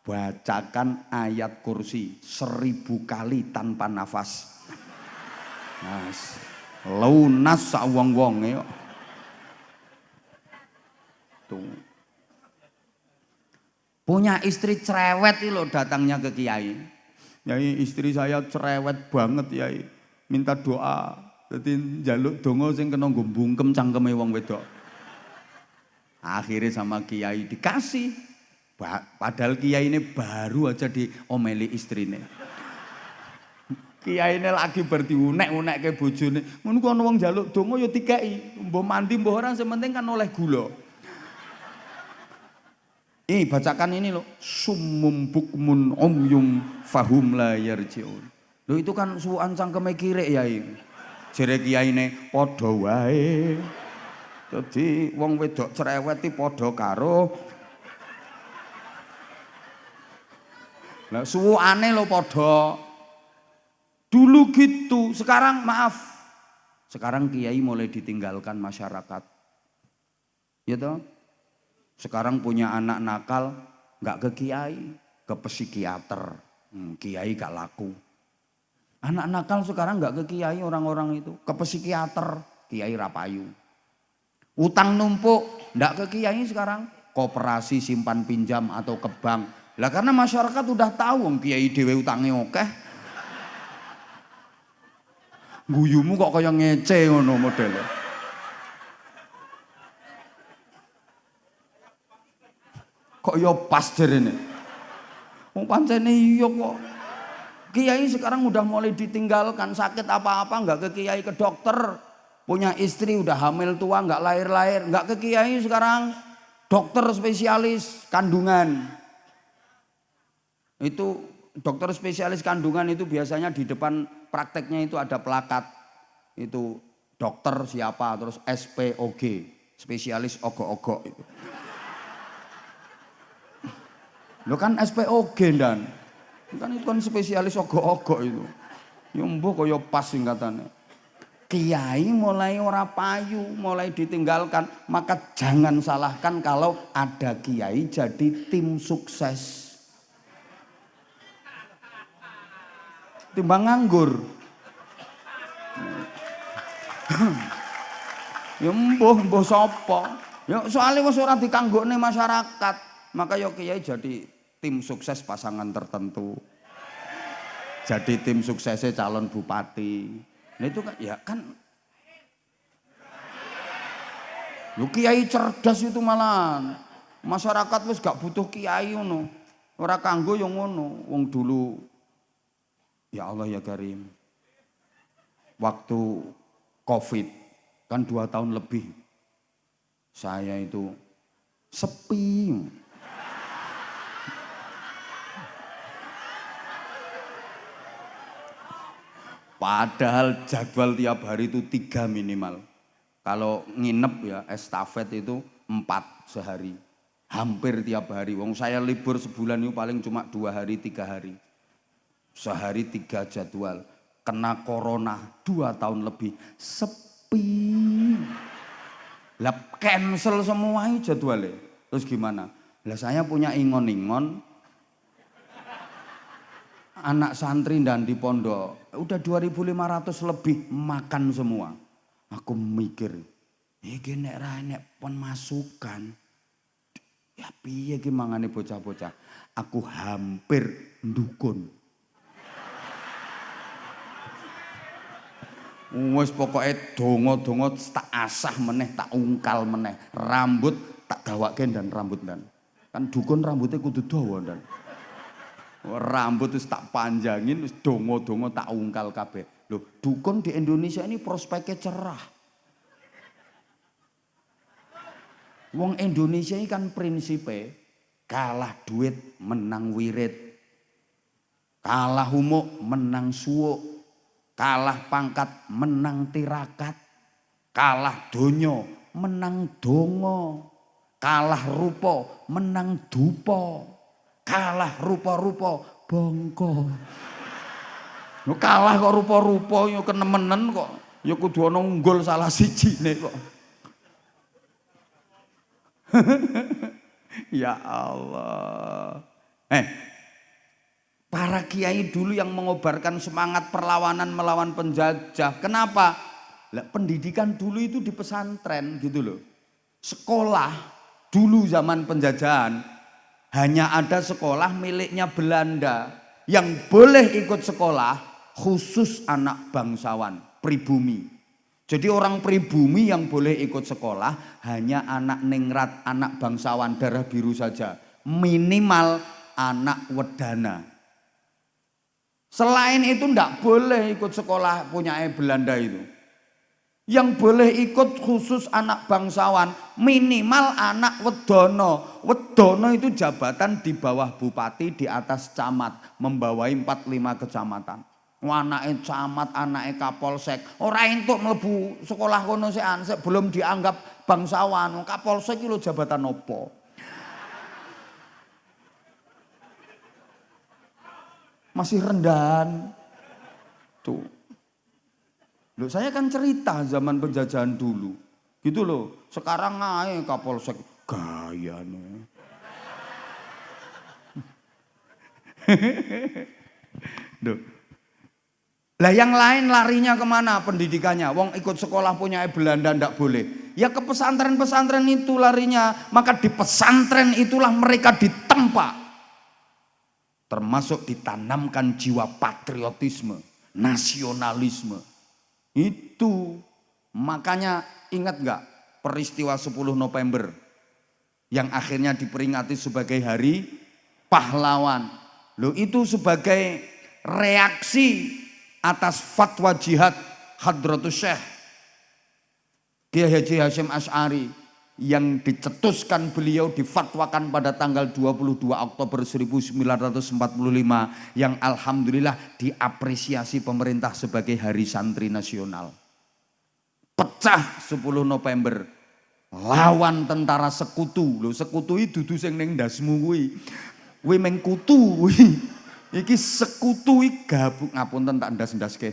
Bacakan ayat kursi 1000 kali tanpa nafas. Mas, lunas sak wong-wong ya. Tuh. Punya istri cerewet itu loh datangnya ke kiai. Yai istri saya cerewet banget yai. Minta doa. Jadi njaluk donga sing kena nggo bungkem cangkeme wong wedok. Akhirnya sama kiai dikasih. Padahal kiai ini baru aja diomeli istrinya. Kiyaine lagi bar diunek-unekke bojone. Ngono ku ana wong njaluk donga ya dikeki. Mbah mandi mbah ora sing penting kan oleh gula. Bacakan ini loh. Summum bukmun umyum fahum la yarji'un. Loh itu kan suwan cangkeme kirek ya iki. Jere kiyaine padha wae. Dadi wong wedok cerewet iki padha karo lah suwane lo padha. Dulu gitu, sekarang maaf. Sekarang kiai mulai ditinggalkan masyarakat. Ya toh? Sekarang punya anak nakal, nggak ke kiai, ke psikiater. Kiai gak laku. Anak nakal sekarang nggak ke kiai orang-orang itu, ke psikiater, kiai rapayu. Utang numpuk, nggak ke kiai sekarang, koperasi simpan pinjam atau ke bank. Lah karena masyarakat udah tahu kiai dhewe utange akeh. Guyumu kok kaya ngece ngono modele. Kok ya pas derene. Wong pancene iya kok. Kiai sekarang udah mulai ditinggalkan, sakit apa-apa enggak ke kiai, ke dokter. Punya istri udah hamil tua enggak lahir-lahir, enggak ke kiai sekarang. Dokter spesialis kandungan. Itu dokter spesialis kandungan itu biasanya di depan prakteknya itu ada plakat. Itu dokter siapa, terus SPOG, spesialis ogok-ogok itu. Lo kan SPOG dan kan itu kan spesialis ogok-ogok itu. Ya mbuh kaya pas singkatannya. Kiai mulai ora payu, mulai ditinggalkan, maka jangan salahkan kalau ada kiai jadi tim sukses. Timbang nganggur. Ya mbuh sapa? Ya soalnya wis ora dikanggokne masyarakat. Maka ya kiai jadi tim sukses pasangan tertentu. Jadi tim suksesnya calon bupati. Nah itu kan ya kan. Yo kiai cerdas itu malahan. Masyarakat wis gak butuh kiai ngono. Ora kanggo yo ngono. Wong dulu ya Allah ya Karim. Waktu Covid kan 2 tahun lebih. Saya itu sepi. Padahal jadwal tiap hari itu 3 minimal. Kalau nginep ya estafet itu 4 sehari. Hampir tiap hari. Wong saya libur sebulan itu paling cuma 2 hari 3 hari. Sehari 3 jadwal. Kena corona 2 tahun lebih. Sepi. Lah cancel semua jadwalnya. Terus gimana? Lah saya punya ingon-ingon. Anak santri dan di pondok. Udah 2.500 lebih makan semua. Aku mikir. Iki nek ra nek pemasukan. Ya piye ki mangane bocah-bocah. Aku hampir ndukun. Wes pokoke donga-donga tak asah meneh, tak ungkal meneh. Rambut tak gawake dan rambut dan. Kan dukun rambutnya kudu dawa dan. Rambut wis tak panjangin, wis donga-donga tak ungkal kabeh. Loh, dukun di Indonesia ini prospeknya cerah. Wong Indonesia ini kan prinsipe kalah duit menang wirid. Kalah humuk menang suwuk. Kalah pangkat menang tirakat, kalah donya menang donga, kalah rupa menang dupa, kalah rupa-rupa bongko. Yo kalah kok rupa-rupa yo kenemenen kok, yo kudu ana unggul salah sijine kok. Ya Allah. Para kiai dulu yang mengobarkan semangat perlawanan melawan penjajah. Kenapa? Lah, pendidikan dulu itu di pesantren gitu loh. Sekolah dulu zaman penjajahan hanya ada sekolah miliknya Belanda. Yang boleh ikut sekolah khusus anak bangsawan, pribumi. Jadi orang pribumi yang boleh ikut sekolah hanya anak ningrat, anak bangsawan darah biru saja. Minimal anak wedana. Selain itu ndak boleh ikut sekolah punya Belanda itu. Yang boleh ikut khusus anak bangsawan, minimal anak wedono. Wedono itu jabatan di bawah bupati, di atas camat, membawai 45 kecamatan. Anake camat, anake kapolsek, ora entuk mlebu sekolah kono sik belum dianggap bangsawan. Kapolsek iki lho jabatan opo? Masih rendahan. Tuh. Loh, saya kan cerita zaman penjajahan dulu. Gitu loh. Sekarang ae Kapolsek gayane. Duh. Lah yang lain larinya kemana pendidikannya? Wong ikut sekolah punya Belanda ndak boleh. Ya ke pesantren-pesantren itu larinya. Maka di pesantren itulah mereka ditempa. Termasuk ditanamkan jiwa patriotisme, nasionalisme. Itu makanya ingat nggak peristiwa 10 November yang akhirnya diperingati sebagai Hari Pahlawan. Loh, itu sebagai reaksi atas fatwa jihad Hadratus Syekh Kiai Haji Hasyim Asy'ari yang dicetuskan beliau difatwakan pada tanggal 22 Oktober 1945 yang alhamdulillah diapresiasi pemerintah sebagai Hari Santri Nasional. Pecah 10 November lawan tentara sekutu. Lho, sekutu itu dudu sing ning ndasmu kuwi. Kuwi meng kutu kuwi. Iki sekutu iki gabung ngapunten tak ndas-ndaske.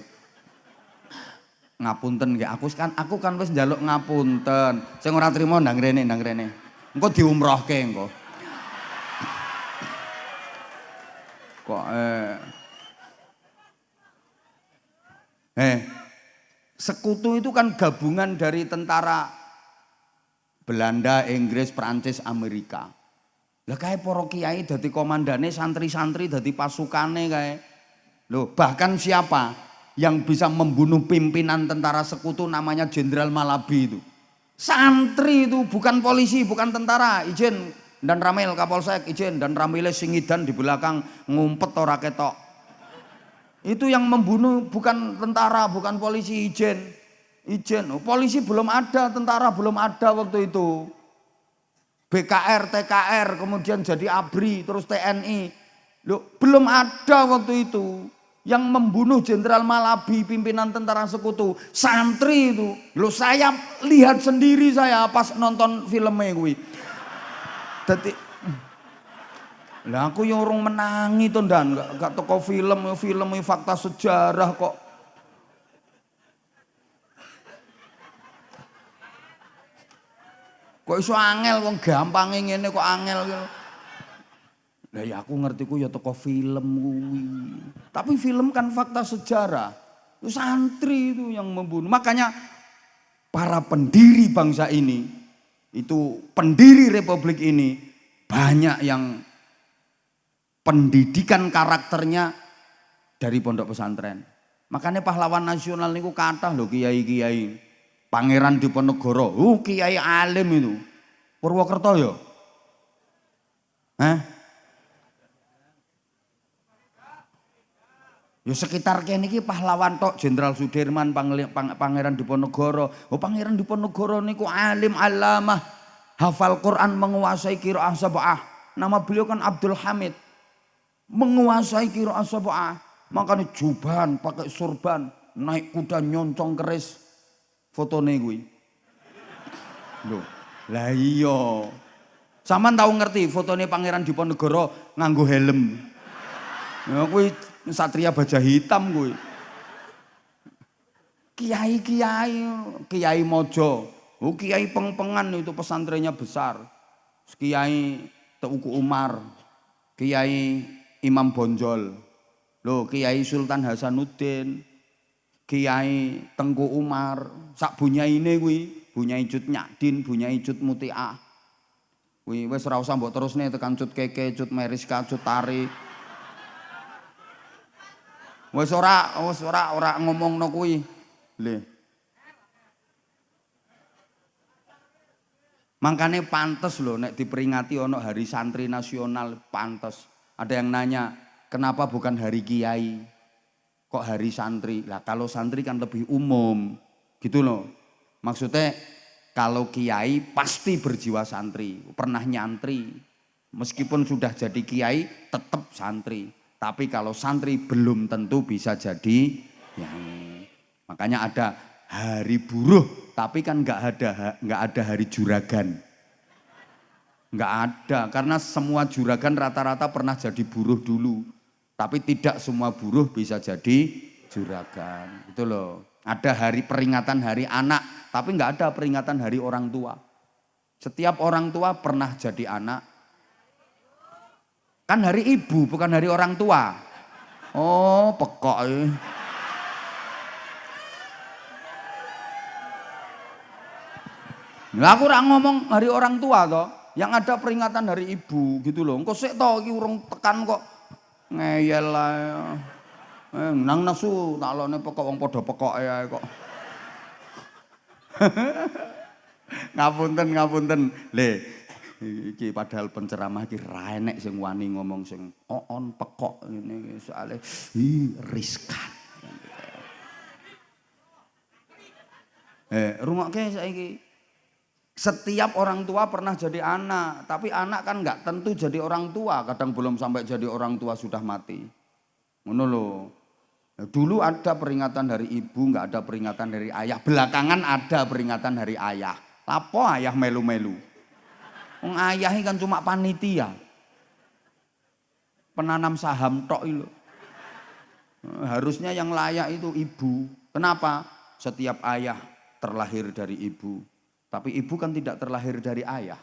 Ngapunten nggih aku kan wis njaluk ngapunten. Sing ora trima ndang rene. Engko diumrohke engko. Kok sekutu itu kan gabungan dari tentara Belanda, Inggris, Prancis, Amerika. Lah kae para kiai dadi komandane, santri-santri dadi pasukane kae. Loh, bahkan siapa yang bisa membunuh pimpinan tentara sekutu namanya Jenderal Malabi itu. Santri itu, bukan polisi, bukan tentara. Ijen dan Ramil Kapolsek, ijen dan Ramile Singidan di belakang ngumpet ora ketok. Itu yang membunuh bukan tentara, bukan polisi, ijen. Oh, polisi belum ada, tentara belum ada waktu itu. BKR, TKR, kemudian jadi ABRI, terus TNI. Loh, belum ada waktu itu. Yang membunuh Jenderal Malabi, pimpinan tentara sekutu, santri itu. Loh, saya lihat sendiri saya pas nonton filmnya kuwi. Dadi lah aku yang orang menangi to ndan, gak teko film fakta sejarah kok. Kok iso angel wong gampange ngene kok angel. Lah ya aku ngerti ku ya teko film kuwi. Tapi film kan fakta sejarah. Itu santri itu yang membunuh. Makanya para pendiri bangsa ini, itu pendiri republik ini banyak yang pendidikan karakternya dari pondok pesantren. Makanya pahlawan nasional niku kathah lho kiai-kiai. Pangeran Diponegoro, kiai alim itu. Purwokerto ya? Ya sekitar kene iki pahlawan tok, Jenderal Sudirman, Pangeran Diponegoro. Oh, Pangeran Diponegoro niku alim alamah, hafal Quran, menguasai qiraah sab'ah. Nama beliau kan Abdul Hamid. Menguasai qiraah sab'ah. Makanya juban, pakai surban, naik kuda nyoncong keris. Fotone kuwi. Lho, lah iya. Sampeyan tahu ngerti fotone Pangeran Diponegoro nganggo helm. Ya kuwi Satria Baja Hitam kuwi. Kiai Mojo. Oh, kiai pengpengan itu pesantrennya besar. Kiai Teuku Umar, Kiai Imam Bonjol. Loh, Kiai Sultan Hasanuddin, Kiai Tengku Umar, sak bunyaine kuwi, bunyai Cut Nyadin, bunyai Cut Mutiah. Kuwi wis ora usah mbok terusne tekan Cut Keke, Cut Meriska, Cut Tari. Wis ora ngomongno kuwi. Le. Makanya pantes loh nek diperingati ono Hari Santri Nasional, pantes. Ada yang nanya, kenapa bukan Hari Kiai? Kok hari santri? Lah kalau santri kan lebih umum. Gitu loh. Maksudnya kalau kiai pasti berjiwa santri, pernah nyantri. Meskipun sudah jadi kiai tetap santri. Tapi kalau santri belum tentu bisa jadi kiai. Makanya ada hari buruh, tapi kan nggak ada hari juragan. Nggak ada, karena semua juragan rata-rata pernah jadi buruh dulu. Tapi tidak semua buruh bisa jadi juragan. Gitu loh. Ada hari peringatan hari anak, tapi nggak ada peringatan hari orang tua. Setiap orang tua pernah jadi anak. Kan hari ibu, bukan hari orang tua. Oh, pekok. Lah aku ora ngomong hari orang tua toh. Yang ada peringatan hari ibu gitu loh. Engko sik to iki urung tekan kok ngeyel ae. Nang nesu taklone pekok wong padha pekoke ae kok. Ngapunten. Le iki padahal penceramah iki ra enek sing wani ngomong sing on pekok ngene soalé riskan. Rungokke saiki. Setiap orang tua pernah jadi anak, tapi anak kan nggak tentu jadi orang tua. Kadang belum sampai jadi orang tua sudah mati. Ngono lho. Dulu ada peringatan dari ibu, nggak ada peringatan dari ayah. Belakangan ada peringatan dari ayah. Lapo ayah melu-melu. Wong ayah ini kan cuma panitia. Penanam saham tok lho. Harusnya yang layak itu ibu. Kenapa? Setiap ayah terlahir dari ibu. Tapi ibu kan tidak terlahir dari ayah.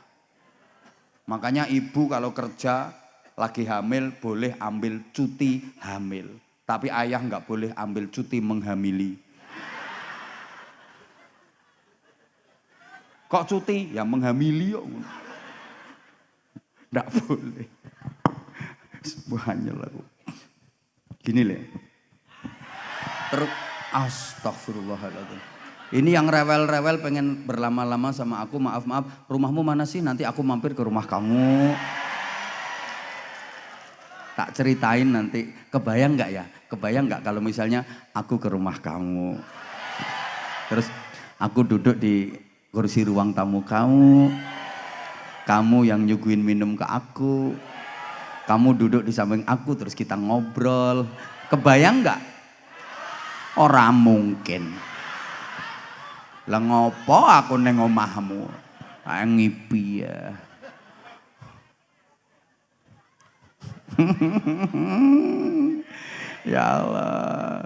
Makanya ibu kalau kerja lagi hamil boleh ambil cuti hamil. Tapi ayah nggak boleh ambil cuti menghamili. Kok cuti? Ya menghamili kok. Nggak boleh. Semuanya lagu. Gini le. Terus astagfirullahaladzim. Ini yang rewel-rewel pengen berlama-lama sama aku, maaf, rumahmu mana sih? Nanti aku mampir ke rumah kamu. Tak ceritain nanti, kebayang nggak ya? Kebayang nggak kalau misalnya aku ke rumah kamu. Terus aku duduk di kursi ruang tamu kamu yang nyuguhin minum ke aku. Kamu duduk di samping aku terus kita ngobrol. Kebayang nggak? Ora mungkin. Lah ngopo aku neng omahmu? Ngipi ya. Ya Allah.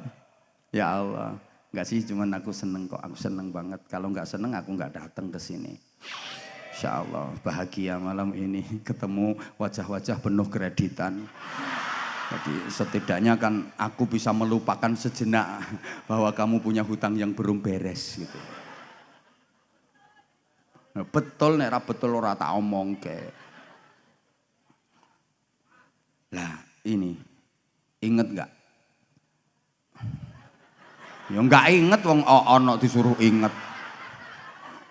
Ya Allah. Enggak sih, cuman aku seneng kok. Aku seneng banget. Kalau enggak seneng aku enggak datang ke sini. Insya Allah bahagia malam ini ketemu wajah-wajah penuh kreditan. Jadi setidaknya kan aku bisa melupakan sejenak bahwa kamu punya hutang yang belum beres gitu. Betul nek ra betul ora tak omongke. Lah ini inget nggak? Ya nggak inget wong ono disuruh inget.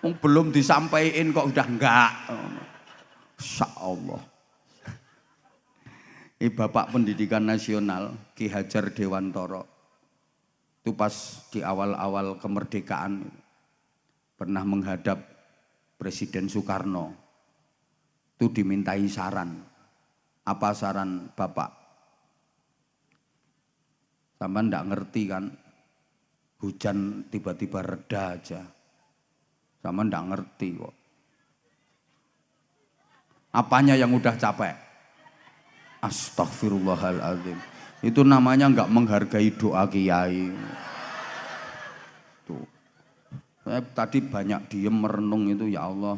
Wong belum disampaikan kok udah enggak. Insya Allah. Ini Bapak Pendidikan Nasional Ki Hajar Dewantoro. Itu pas di awal-awal kemerdekaan pernah menghadap Presiden Soekarno. Itu dimintai saran. Apa saran Bapak? Sampai ndak ngerti kan? Hujan tiba-tiba reda aja. Sama ndak ngerti kok. Apanya yang udah capek? Astagfirullahaladzim. Itu namanya nggak menghargai doa kiai. Tuh. Saya tadi banyak diem merenung itu, ya Allah,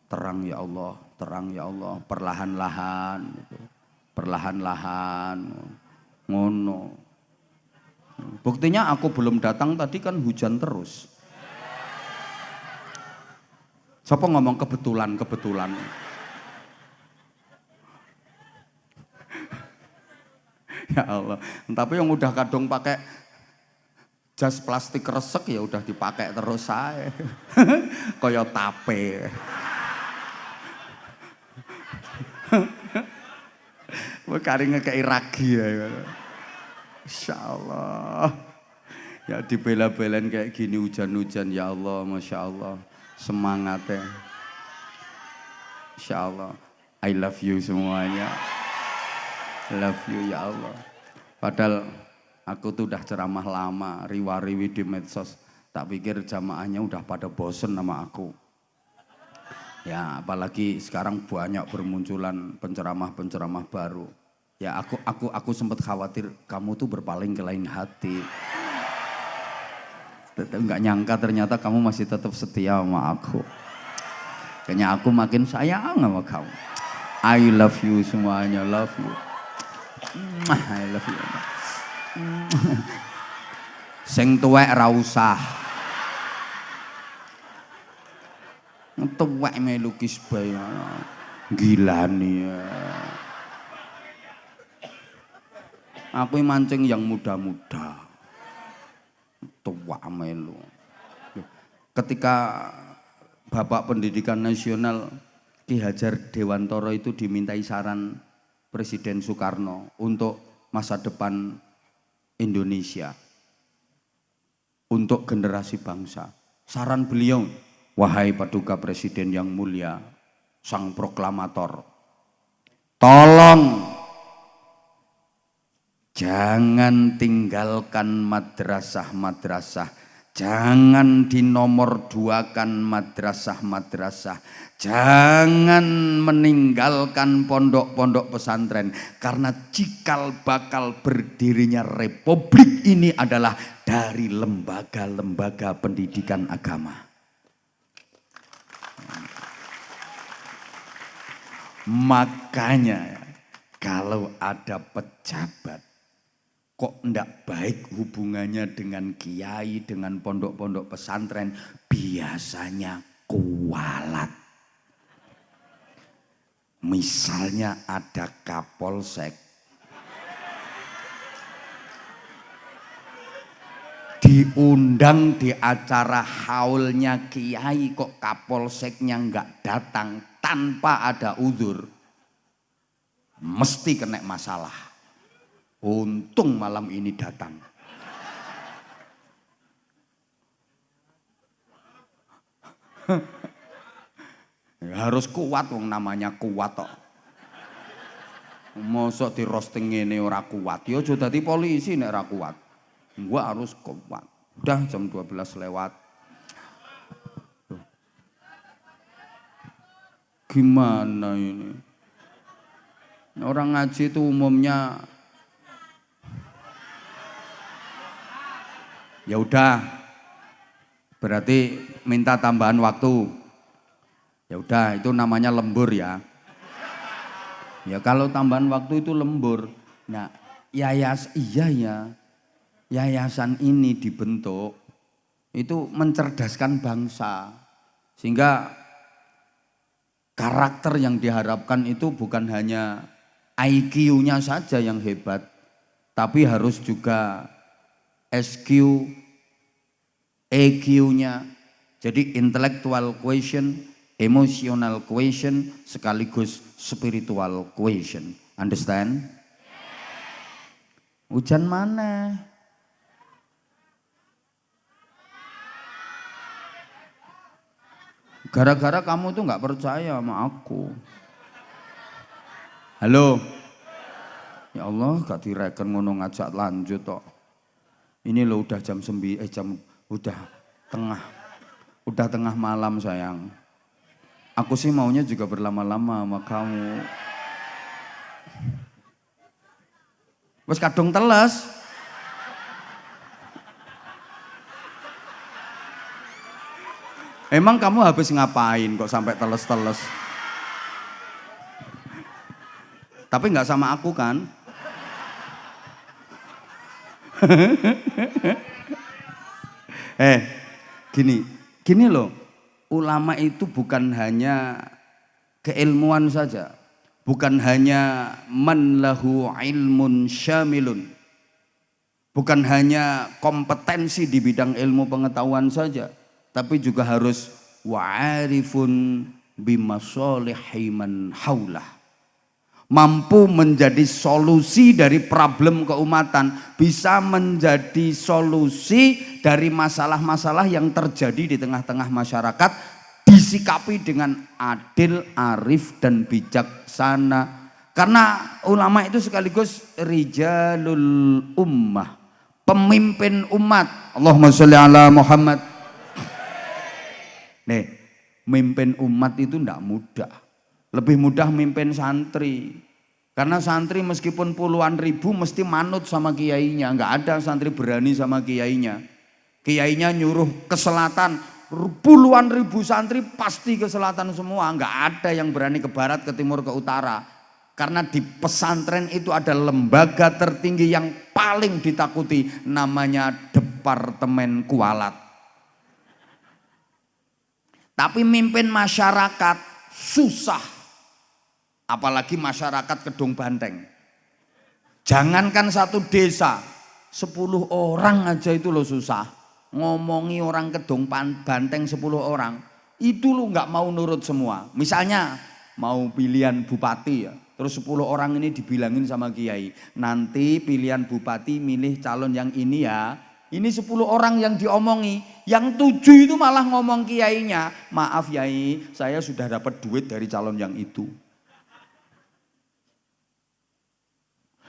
terang ya Allah, terang ya Allah, perlahan-lahan, gitu. Perlahan-lahan, ngono. Buktinya aku belum datang tadi kan hujan terus. Siapa ngomong kebetulan? Ya Allah, tapi yang udah kadung pakai jas plastik resek ya udah dipakai terus saya. Kaya tape. Kari ngekei ragi ya. Insya Allah. Ya dibela-belain kayak gini hujan-hujan ya Allah, Masya Allah. Semangatnya. Insya Allah. I love you semuanya. Love you ya Allah. Padahal aku tuh udah ceramah lama, riwa-riwi di medsos. Tak pikir jamaahnya udah pada bosen sama aku. Ya apalagi sekarang banyak bermunculan penceramah-penceramah baru. Ya aku sempat khawatir kamu tuh berpaling ke lain hati. Nggak nyangka ternyata kamu masih tetap setia sama aku. Kayaknya aku makin sayang sama kamu. I love you semuanya, love you. I love you. Sing tuwek ra usah. Tuwek melu kisbah. Gila nih ya. Aku mancing yang muda-muda. Tua melu. Ketika Bapak Pendidikan Nasional Ki Hajar Dewantara itu dimintai saran Presiden Soekarno untuk masa depan Indonesia, untuk generasi bangsa. Saran beliau, wahai Paduka Presiden yang mulia, sang proklamator, tolong jangan tinggalkan madrasah-madrasah, jangan dinomorduakan madrasah-madrasah, jangan meninggalkan pondok-pondok pesantren, karena cikal bakal berdirinya republik ini adalah dari lembaga-lembaga pendidikan agama. Makanya kalau ada pejabat kok ndak baik hubungannya dengan kiai, dengan pondok-pondok pesantren, biasanya kualat. Misalnya ada Kapolsek, diundang di acara haulnya kiai, kok Kapolseknya nggak datang tanpa ada uzur, mesti kena masalah. Untung malam ini datang. Harus kuat, wong namanya kuat kok. Mosok di roasting ini ora kuat, ya aja dadi polisi nek ora kuat. Gua harus kuat. Udah jam 12 lewat. Gimana ini? Orang ngaji itu umumnya ya udah, berarti minta tambahan waktu. Ya udah, itu namanya lembur ya. Ya kalau tambahan waktu itu lembur. Nah, yayasan ini dibentuk itu mencerdaskan bangsa, sehingga karakter yang diharapkan itu bukan hanya IQ-nya saja yang hebat, tapi harus juga SQ, EQ-nya. Jadi intellectual quotient, emotional quotient, sekaligus spiritual quotient. Understand? Hujan mana? Gara-gara kamu tuh nggak percaya sama aku. Halo? Ya Allah, gak direken ngono ngajak lanjut kok. Ini lo udah jam 9, udah tengah malam sayang. Aku sih maunya juga berlama-lama sama kamu. Wes kadung teles. Emang kamu habis ngapain kok sampai teles-teles? Tapi nggak sama aku kan? Gini loh, ulama itu bukan hanya keilmuan saja, bukan hanya man lahu ilmun syamilun, bukan hanya kompetensi di bidang ilmu pengetahuan saja, tapi juga harus wa'arifun bimasalihi man haulah, mampu menjadi solusi dari problem keumatan, bisa menjadi solusi dari masalah-masalah yang terjadi di tengah-tengah masyarakat, disikapi dengan adil, arif, dan bijaksana. Karena ulama itu sekaligus rijalul ummah, pemimpin umat. Allahumma sholli ala Muhammad. Nih, mimpin umat itu tidak mudah. Lebih mudah mimpin santri. Karena santri meskipun puluhan ribu mesti manut sama kiainya. Enggak ada santri berani sama kiainya. Kiainya nyuruh ke selatan, puluhan ribu santri pasti ke selatan semua. Enggak ada yang berani ke barat, ke timur, ke utara. Karena di pesantren itu ada lembaga tertinggi yang paling ditakuti, namanya Departemen Kualat. Tapi mimpin masyarakat susah. Apalagi masyarakat Kedung Banteng. Jangankan satu desa, 10 orang aja itu loh susah. Ngomongi orang Kedung Banteng 10 orang, itu lo nggak mau nurut semua. Misalnya mau pilihan bupati ya, terus 10 orang ini dibilangin sama kiai, nanti pilihan bupati milih calon yang ini ya. Ini 10 orang yang diomongi, yang 7 itu malah ngomong kiainya, maaf yai, saya sudah dapat duit dari calon yang itu.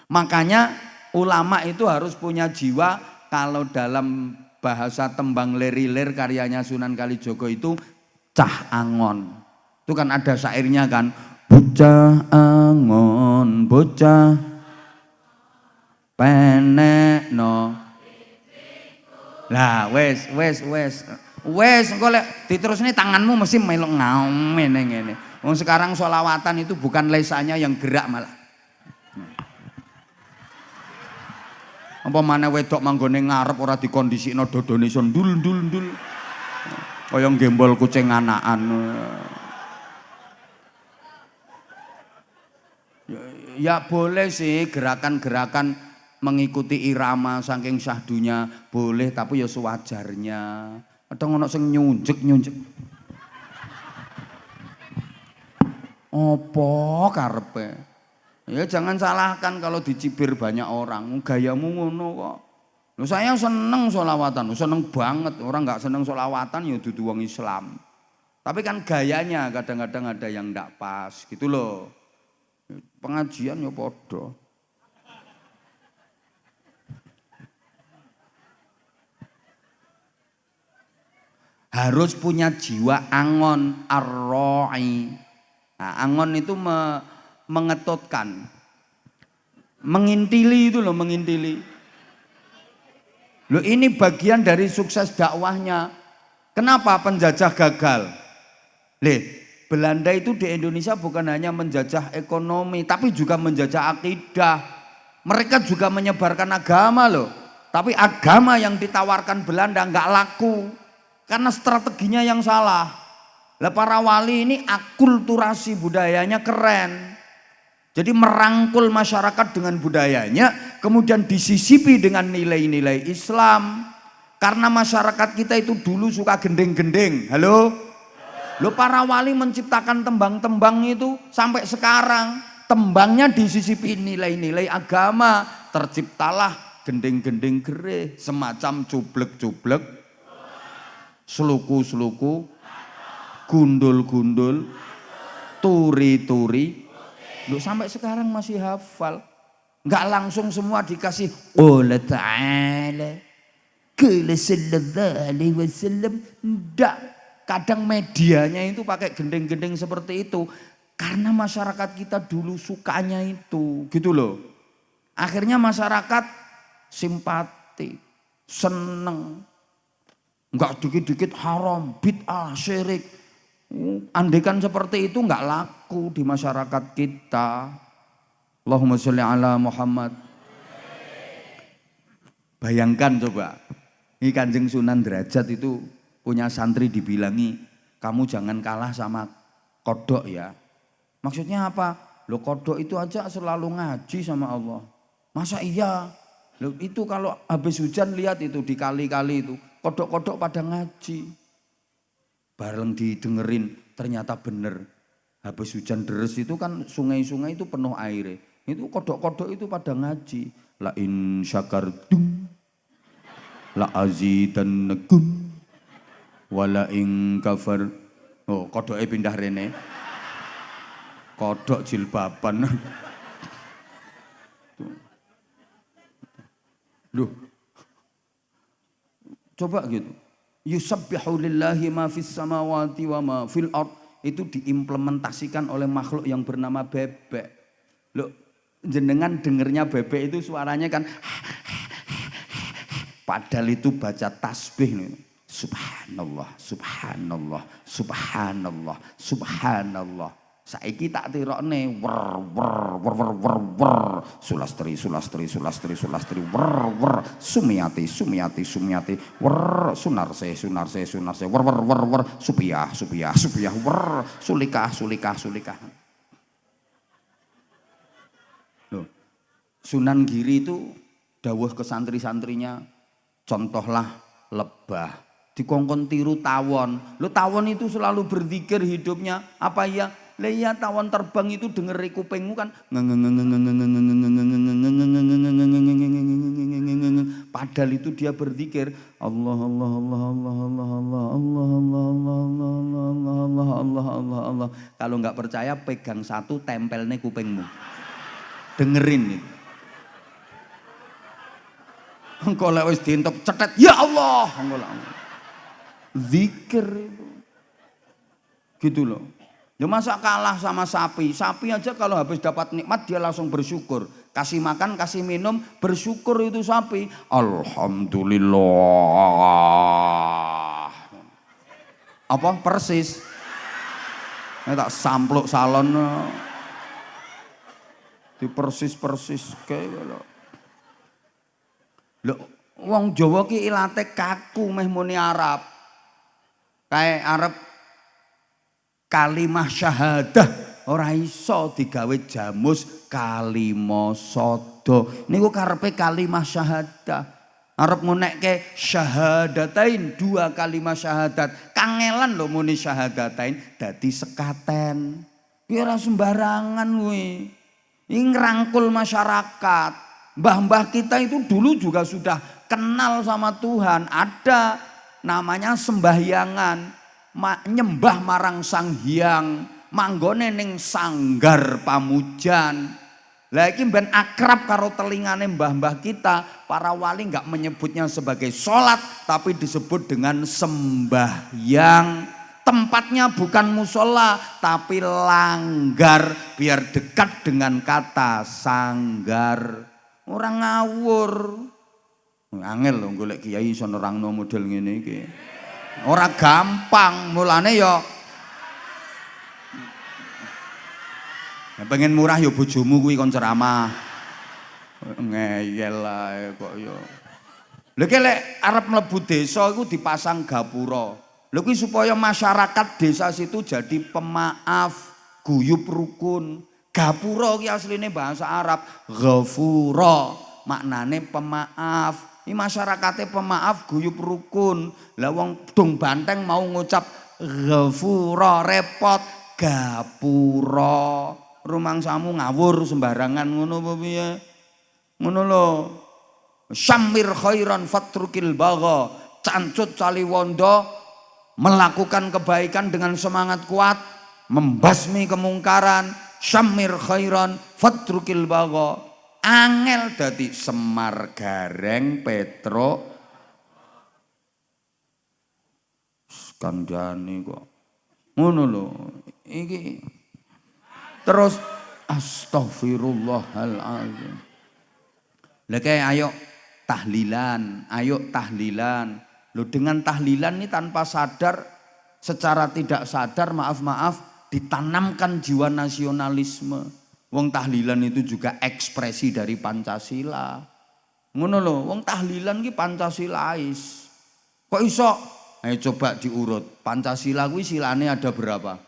Makanya ulama itu harus punya jiwa, kalau dalam bahasa tembang lerilir karyanya Sunan Kalijogo itu cah angon. Itu kan ada syairnya kan, bocah angon, bocah penek no. Lah wes engko lek diterusne tanganmu mesti melok ngamen ngene. Wong sekarang sholawatan itu bukan lesanya yang gerak malah. Apa maneh wedok manggone ngarep ora dikondisikno dodone iso ndul. Kaya gembol kucing anakan. Ya boleh sih gerakan-gerakan mengikuti irama saking syahdunya boleh, tapi ya sewajarnya. Kadang ono sing nyunjek. Apa karepe? Ya jangan salahkan kalau dicibir banyak orang, gayamu ngono kok. Loh, saya seneng sholawatan, seneng banget. Orang nggak seneng sholawatan ya dudu wong Islam. Tapi kan gayanya kadang-kadang ada yang ndak pas gitu loh. Pengajian ya podo. Harus punya jiwa angon, ar-ra'i. Nah, angon itu mengetutkan, mengintili itu loh, mengintili. Loh ini bagian dari sukses dakwahnya. Kenapa penjajah gagal? Belanda itu di Indonesia bukan hanya menjajah ekonomi, tapi juga menjajah akidah. Mereka juga menyebarkan agama loh. Tapi agama yang ditawarkan Belanda nggak laku. Karena strateginya yang salah. Lah para wali ini akulturasi budayanya keren. Jadi merangkul masyarakat dengan budayanya, kemudian disisipi dengan nilai-nilai Islam. Karena masyarakat kita itu dulu suka gendeng-gendeng. Halo? Loh para wali menciptakan tembang-tembang itu sampai sekarang. Tembangnya disisipi nilai-nilai agama. Terciptalah gendeng-gendeng gereh. Semacam cublek-cublek, seluku-seluku, gundul-gundul, turi-turi. Loh sampai sekarang masih hafal. Enggak langsung semua dikasih Allah Ta'ala qala sallallahu alaihi wasallam. Enggak. Kadang medianya itu pakai gendeng-gendeng seperti itu. Karena masyarakat kita dulu sukanya itu. Gitu loh. Akhirnya masyarakat simpati, seneng. Enggak dikit-dikit haram, bid'ah, syirik. Andaikan seperti itu enggak laku di masyarakat kita. Allahumma sholli ala Muhammad. Bayangkan coba, ini Kanjeng Sunan Derajat itu punya santri dibilangi, kamu jangan kalah sama kodok ya. Maksudnya apa? Loh kodok itu aja selalu ngaji sama Allah. Masa iya? Loh itu kalau habis hujan lihat itu di kali-kali itu, kodok-kodok pada ngaji. Bareng didengerin ternyata bener. Habis hujan deres itu kan sungai-sungai itu penuh air. Itu kodok-kodok itu pada ngaji. La in syakartum la azidannakum wala in kafar. Oh, kodoknya pindah rene. Kodok jilbaban. Loh. Coba gitu. Yusabbihu lillahi ma fis samawati wa ma fil ard. Itu diimplementasikan oleh makhluk yang bernama bebek. Loh, jenengan dengernya bebek itu suaranya kan padahal itu baca tasbih nih. Subhanallah, subhanallah, subhanallah, subhanallah. Saiki tak tirokne wer wer wer wer wer wer sulastri sulastri sulastri sulastri wer wer sumiati sumiati sumiati wer sunarse sunarse sunarse wer wer wer wer supiah supiah supiah wer sulikah sulikah sulikah. Loh, Sunan Giri itu dawuh ke santri-santrinya, contohlah lebah dikongkon tiru tawon. Lo tawon itu selalu berzikir hidupnya apa ya? Iya tawon terbang itu denger kupingmu kan padahal itu dia berzikir Allah Allah Allah Allah Allah Allah Allah Allah Allah Allah Allah Allah Allah. Kalau nggak percaya pegang satu tempel nih kupingmu dengerin itu. Engkau lewat diintop cetet ya Allah zikir itu gitu loh. Ya masa kalah sama sapi? Sapi aja kalau habis dapat nikmat dia langsung bersyukur. Kasih makan, kasih minum, bersyukur itu sapi. Alhamdulillah. Apa? Persis. Ini tak sampluk salon. Di persis-persis kayak gitu. Loh, wong Jawa ki ilate kaku meh muni Arab. Kayak Arab kalimah syahadah ora iso digawe jamus kalimah sada. Niku karepe kalimah syahadah. Arep ngunekke syahadatain dua kalimah syahadat. Kangelan lho muni syahadatain dadi sekaten. Ki ora sembarangan kuwi. Iki ngrangkul masyarakat. Mbah-mbah kita itu dulu juga sudah kenal sama Tuhan. Ada namanya sembahyangan. Nyembah marang Sang Hyang, manggone ning sanggar pamujan. Lah iki ben akrab karo telingane mbah-mbah kita. Para wali enggak menyebutnya sebagai sholat, tapi disebut dengan sembahyang. Tempatnya bukan musola, tapi langgar, biar dekat dengan kata sanggar. Orang ngawur. Angel lho golek kiai iso nerangno model ngene iki. Ora gampang, mulane ya pengen murah ya bojomu kuwi kon ceramah. Ngeyel ae kok ya. Lha ki lek arep mlebu desa iku dipasang gapura. Lha kuwi supaya masyarakat desa situ jadi pemaaf, guyub rukun. Gapura ki asline bahasa Arab, ghafura, maknane pemaaf. Ini masyarakatnya pemaaf, guyub rukun. Lah wong dong banteng mau ngucap ghafura repot gapura. Rumangsamu ngawur sembarangan ngono apa piye? Ngono lho. Syamir khairan fatrukil bagha. Cancut caliwondo melakukan kebaikan dengan semangat kuat, membasmi kemungkaran. Syamir khairan fatrukil bagha. Angel dadi Semar Gareng Petro kandhane kok ngono lho iki terus astagfirullahalazim. Lah ayo tahlilan lho. Dengan tahlilan ini tanpa sadar, secara tidak sadar, maaf ditanamkan jiwa nasionalisme. Wong tahlilan itu juga ekspresi dari Pancasila. Ngono lho, wong tahlilan ki Pancasilais. Kok iso? Ayo coba diurut. Pancasila kuwi silane ada berapa?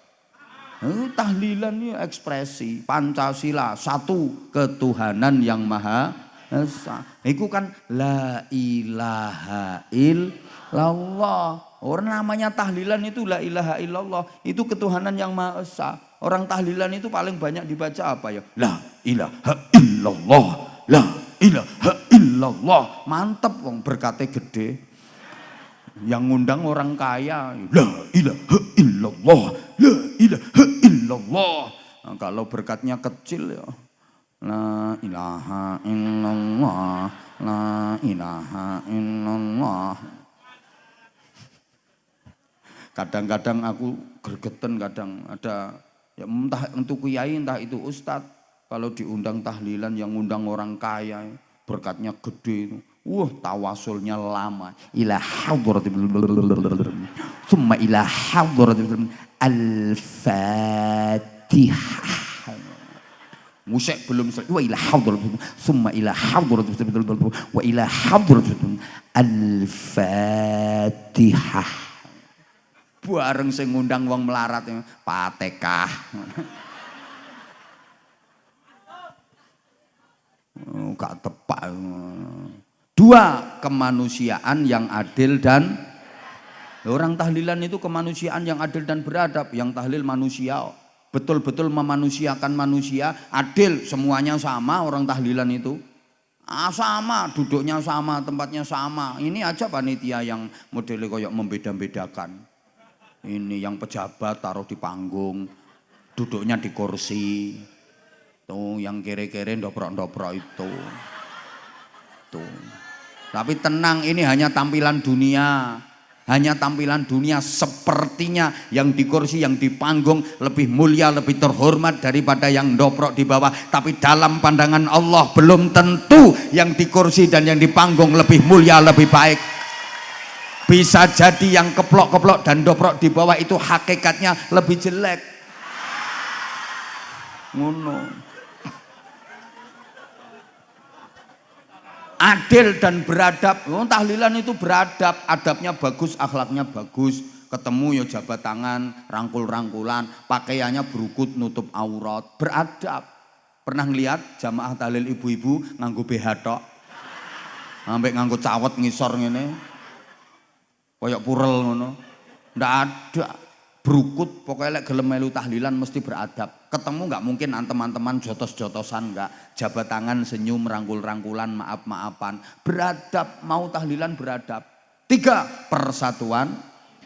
Tahlilan ini ekspresi Pancasila, satu ketuhanan yang maha esa. Iku kan la ilaha illallah. Orang namanya tahlilan itu la ilaha illallah. Itu ketuhanan yang Maha Esa. Orang tahlilan itu paling banyak dibaca apa ya? La ilaha illallah. La ilaha illallah. Mantep wong berkatnya gede. Yang ngundang orang kaya. La ilaha illallah. La ilaha illallah. Nah, kalau berkatnya kecil ya. La ilaha illallah. La ilaha illallah. Kadang-kadang aku gergeten, kadang ada ya entah untuk kiai entah itu ustadz, kalau diundang tahlilan yang ngundang orang kaya berkatnya gede, tawasulnya lama, ila hadratil summa ila hadratil al-fatihah. Musik belum selesai. Wa ila hadratil summa ila hadratil wa ila hadratil al-fatihah. Bareng sing ngundang wong melarat Patekah. Gak tepak. 2, kemanusiaan yang adil dan orang tahlilan itu kemanusiaan yang adil dan beradab. Yang tahlil manusia, betul-betul memanusiakan manusia, adil, semuanya sama orang tahlilan itu. Sama, duduknya sama, tempatnya sama. Ini aja panitia yang modelnya kayak membeda-bedakan. Ini yang pejabat taruh di panggung, duduknya di kursi. Tuh yang kere-kere ndoprok-ndoprok itu. Tuh. Tapi tenang, ini hanya tampilan dunia. Hanya tampilan dunia, sepertinya yang di kursi, yang di panggung lebih mulia, lebih terhormat daripada yang ndoprok di bawah. Tapi dalam pandangan Allah belum tentu yang di kursi dan yang di panggung lebih mulia, lebih baik. Bisa jadi yang keplok-keplok dan doprok di bawah itu hakikatnya lebih jelek. Ngono. Adil dan beradab. Tahlilan itu beradab, adabnya bagus, akhlaknya bagus. Ketemu ya jabat tangan, rangkul-rangkulan, pakaiannya berukut nutup aurat, beradab. Pernah ngelihat jamaah tahlil ibu-ibu nganggo BH tok. Sampai nganggo cawet ngisor ngene. Kayak purel ngono. Ndak ada. Berukut, pokoknya gelem melu tahlilan mesti beradab. Ketemu nggak mungkin teman-teman jotos-jotosan, nggak. Jabat tangan, senyum, rangkul-rangkulan, maaf-maafan. Beradab, mau tahlilan beradab. 3, persatuan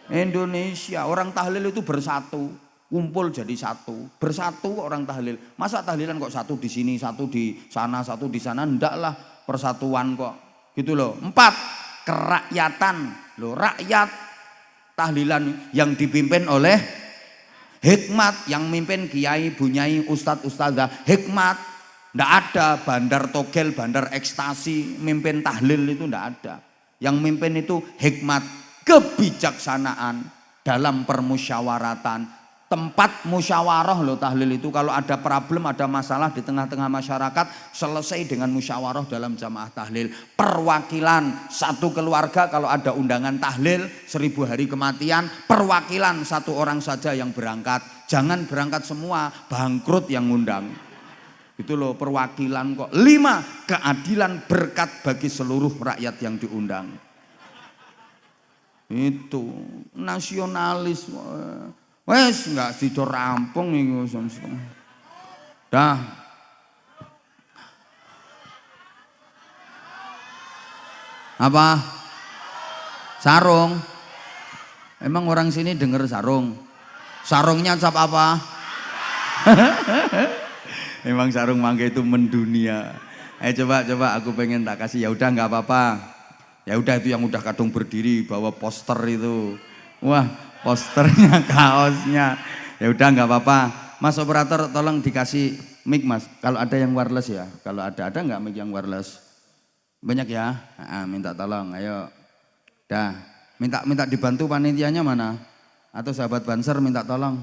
Indonesia. Orang tahlil itu bersatu, kumpul jadi satu. Bersatu orang tahlil. Masa tahlilan kok satu di sini, satu di sana, satu di sana? Ndak lah, persatuan kok. Gitu loh. 4, kerakyatan. Loh, rakyat tahlilan yang dipimpin oleh hikmat, yang mimpin kiai, bunyai, ustadz, ustadzah, hikmat. Ndak ada bandar togel, bandar ekstasi, mimpin tahlil itu ndak ada. Yang mimpin itu hikmat, kebijaksanaan dalam permusyawaratan. Tempat musyawarah loh tahlil itu. Kalau ada problem, ada masalah di tengah-tengah masyarakat, selesai dengan musyawarah dalam jamaah tahlil. Perwakilan satu keluarga, kalau ada undangan tahlil 1000 hari kematian, perwakilan 1 orang saja yang berangkat. Jangan berangkat semua, bangkrut yang ngundang. Itu loh perwakilan kok. 5, keadilan berkat bagi seluruh rakyat yang diundang. Itu nasionalis. Wes enggak sido rampung iku. Dah. Apa? Sarung. Emang orang sini denger sarung? Sarungnya cap apa? Emang sarung mangga itu mendunia. Coba aku pengen tak kasih. Ya udah nggak apa-apa. Ya udah itu yang udah kadung berdiri bawa poster itu. Wah, posternya, kaosnya. Ya udah nggak apa-apa. Mas operator tolong dikasih mic Mas. Kalau ada yang wireless ya. Kalau ada nggak mic yang wireless? Banyak ya. Minta tolong. Ayo. Dah. Minta dibantu panitianya mana? Atau sahabat Banser minta tolong.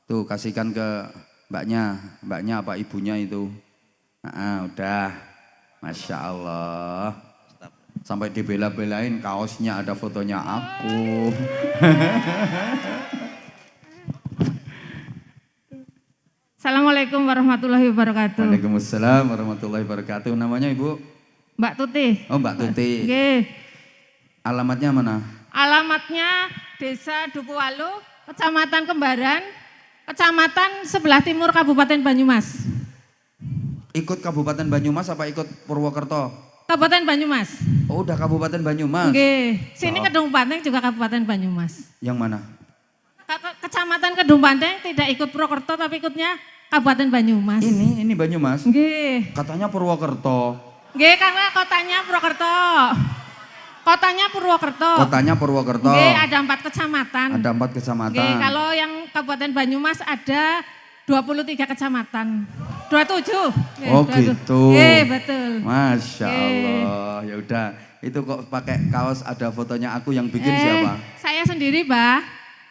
Tuh kasihkan ke mbaknya apa ibunya itu. Udah. Masya Allah. Sampai dibela-belain kaosnya ada fotonya aku. Assalamualaikum warahmatullahi wabarakatuh. Waalaikumsalam warahmatullahi wabarakatuh. Namanya Ibu? Mbak Tuti. Oh Mbak Tuti. Oke. Alamatnya mana? Alamatnya Desa Dukuwalu, Kecamatan Kembaran, Kecamatan sebelah timur Kabupaten Banyumas. Ikut Kabupaten Banyumas apa ikut Purwokerto? Kabupaten Banyumas. Oh, udah Kabupaten Banyumas. Nggih, sini Kedung Banteng juga Kabupaten Banyumas. Yang mana? Kecamatan Kedung Banteng tidak ikut Purwokerto tapi ikutnya Kabupaten Banyumas. Ini Banyumas. Nggih. Katanya Purwokerto. Nggih, karena kotanya Purwokerto. Kotanya Purwokerto. Kotanya Purwokerto. Nggih, ada 4 kecamatan. Ada 4 kecamatan. Nggih, kalau yang Kabupaten Banyumas ada 23 kecamatan. 27. Nggih, Oh 27. gitu. Nggih, betul. Masya Nggih. Allah. Ya udah, itu kok pakai kaos ada fotonya aku yang bikin Eh, siapa? Saya sendiri, Bah.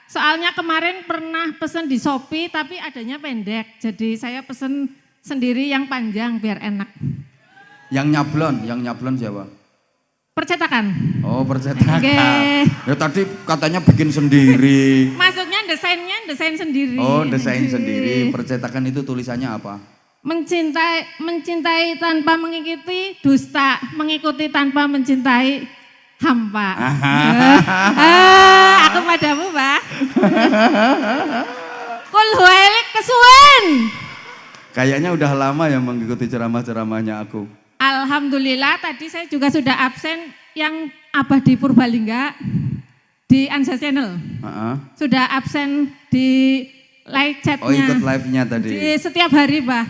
Soalnya kemarin pernah pesen di Shopee tapi adanya pendek. Jadi saya pesen sendiri yang panjang biar enak. Yang nyablon siapa? Percetakan. Oh, percetakan. Nggih. Ya tadi katanya bikin sendiri. Maksudnya desain sendiri. Oh, desain Nggih. sendiri. Percetakan itu tulisannya apa? Mencintai tanpa mengikuti dusta, mengikuti tanpa mencintai hampa. Aku padamu, Pak. Kul huwailik kesuwen. Kayaknya udah lama ya mengikuti ceramah-ceramahnya aku. Alhamdulillah tadi saya juga sudah absen yang Abah di Purbalingga di Ansa Channel. Sudah absen di live chatnya. Oh, ikut live-nya tadi. Di setiap hari, Bah.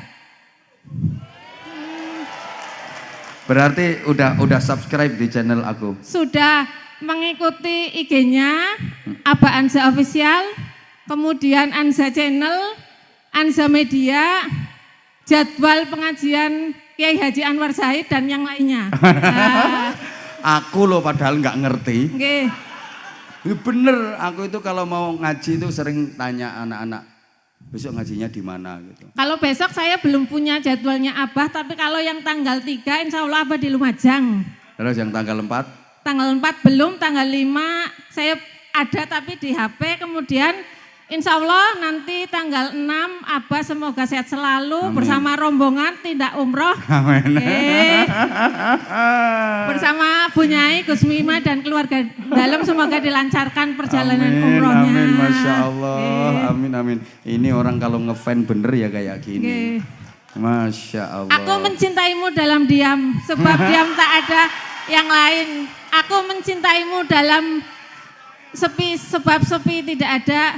Berarti udah subscribe di channel aku. Sudah mengikuti IG-nya Abah Anza Official, kemudian Anza Channel, Anza Media, jadwal pengajian Kiai Haji Anwar Zahid dan yang lainnya. Aku loh padahal nggak ngerti. Nggih. Ya bener, aku itu kalau mau ngaji itu sering tanya anak-anak, besok ngajinya di mana gitu. Kalau besok saya belum punya jadwalnya Abah, tapi kalau yang tanggal 3 insya Allah Abah di Lumajang. Terus yang tanggal 4? Tanggal 4 belum, tanggal 5 saya ada tapi di HP, kemudian insya Allah nanti tanggal 6 Abah semoga sehat selalu. Amin. Bersama rombongan tindak umroh. Amin. Bersama Bu Nyai, Gus Mima dan keluarga dalam semoga dilancarkan perjalanan umrohnya. Amin, Masya Allah. Amin. Ini orang kalau ngefan bener ya kayak gini. Masya Allah. Aku mencintaimu dalam diam, sebab diam tak ada yang lain. Aku mencintaimu dalam sepi, sebab sepi tidak ada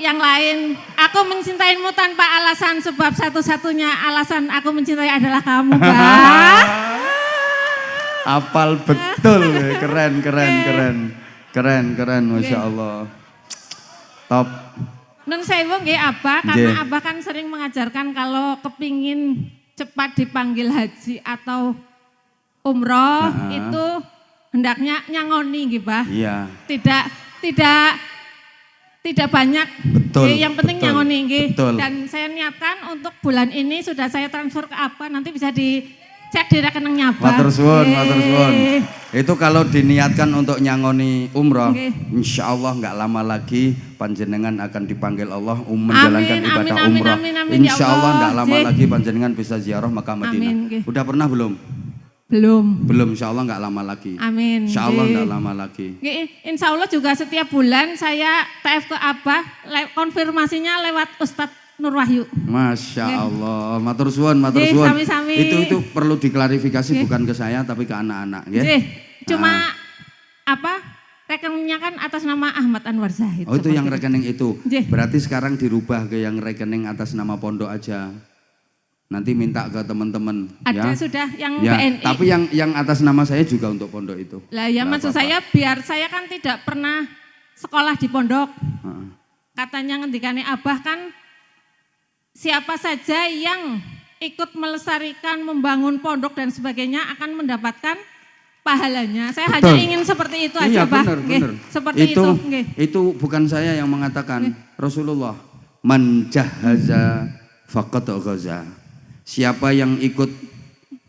yang lain. Aku mencintaimu tanpa alasan, sebab satu-satunya alasan aku mencintai adalah kamu, Pak. Apal betul, keren, Masya Allah. Top. Nun sewu nggih Abah, karena Abah kan sering mengajarkan kalau kepingin cepat dipanggil haji atau umroh itu hendaknya nyangoni nggih, Bah. Iya. Tidak banyak. Betul. Yang penting nyangoni nggih. Betul. Dan saya niatkan untuk bulan ini sudah saya transfer ke Abah, nanti bisa dicek di rekeningnya Abah. Matur suwun. Itu kalau diniatkan untuk nyangoni umroh, insya Allah nggak lama lagi panjenengan akan dipanggil Allah menjalankan ibadah umroh. Insya Allah nggak lama lagi panjenengan bisa ziarah Makkah Madinah. Udah pernah belum? Belum, insya Allah nggak lama lagi. Amin. Insya Allah nggak lama lagi. Insya Allah juga setiap bulan saya TF ke Abah, konfirmasinya lewat Ustadz Nur Wahyu. Masya Allah, matur suwun. Sami-sami. Itu perlu diklarifikasi bukan ke saya tapi ke anak-anak. Cuma rekeningnya kan atas nama Ahmad Anwar Zahid. Oh itu yang rekening itu. Jih. Berarti sekarang dirubah ke yang rekening atas nama pondok aja. Nanti minta ke teman-teman. Ada ya. sudah yang ya, BNI. Tapi yang atas nama saya juga untuk pondok itu. Lah ya maksud saya biar saya kan tidak pernah sekolah di pondok. Katanya ngendikane Abah kan siapa saja yang ikut melestarikan, membangun pondok dan sebagainya akan mendapatkan pahalanya. Saya hanya ingin seperti itu aja, Bah. Benar. Seperti itu. Itu bukan saya yang mengatakan. Rasulullah man jahaza faqad ghaza. Siapa yang ikut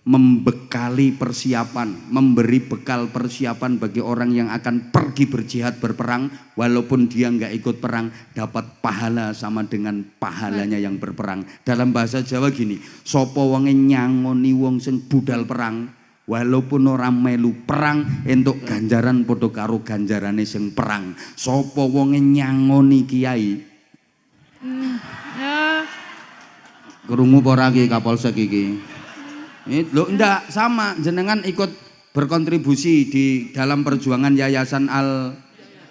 membekali persiapan, memberi bekal persiapan bagi orang yang akan pergi berjihad berperang, walaupun dia nggak ikut perang, dapat pahala sama dengan pahalanya yang berperang. Dalam bahasa Jawa gini, sopo wonge nyangoni wong sing budal perang, Walaupun ora melu perang entuk ganjaran padha karo ganjarane sing perang. Sapa wonge nyangoni kiai? Krungu apa ora ki Kapolsek iki? Lho ndak sama, jenengan ikut berkontribusi di dalam perjuangan Yayasan Al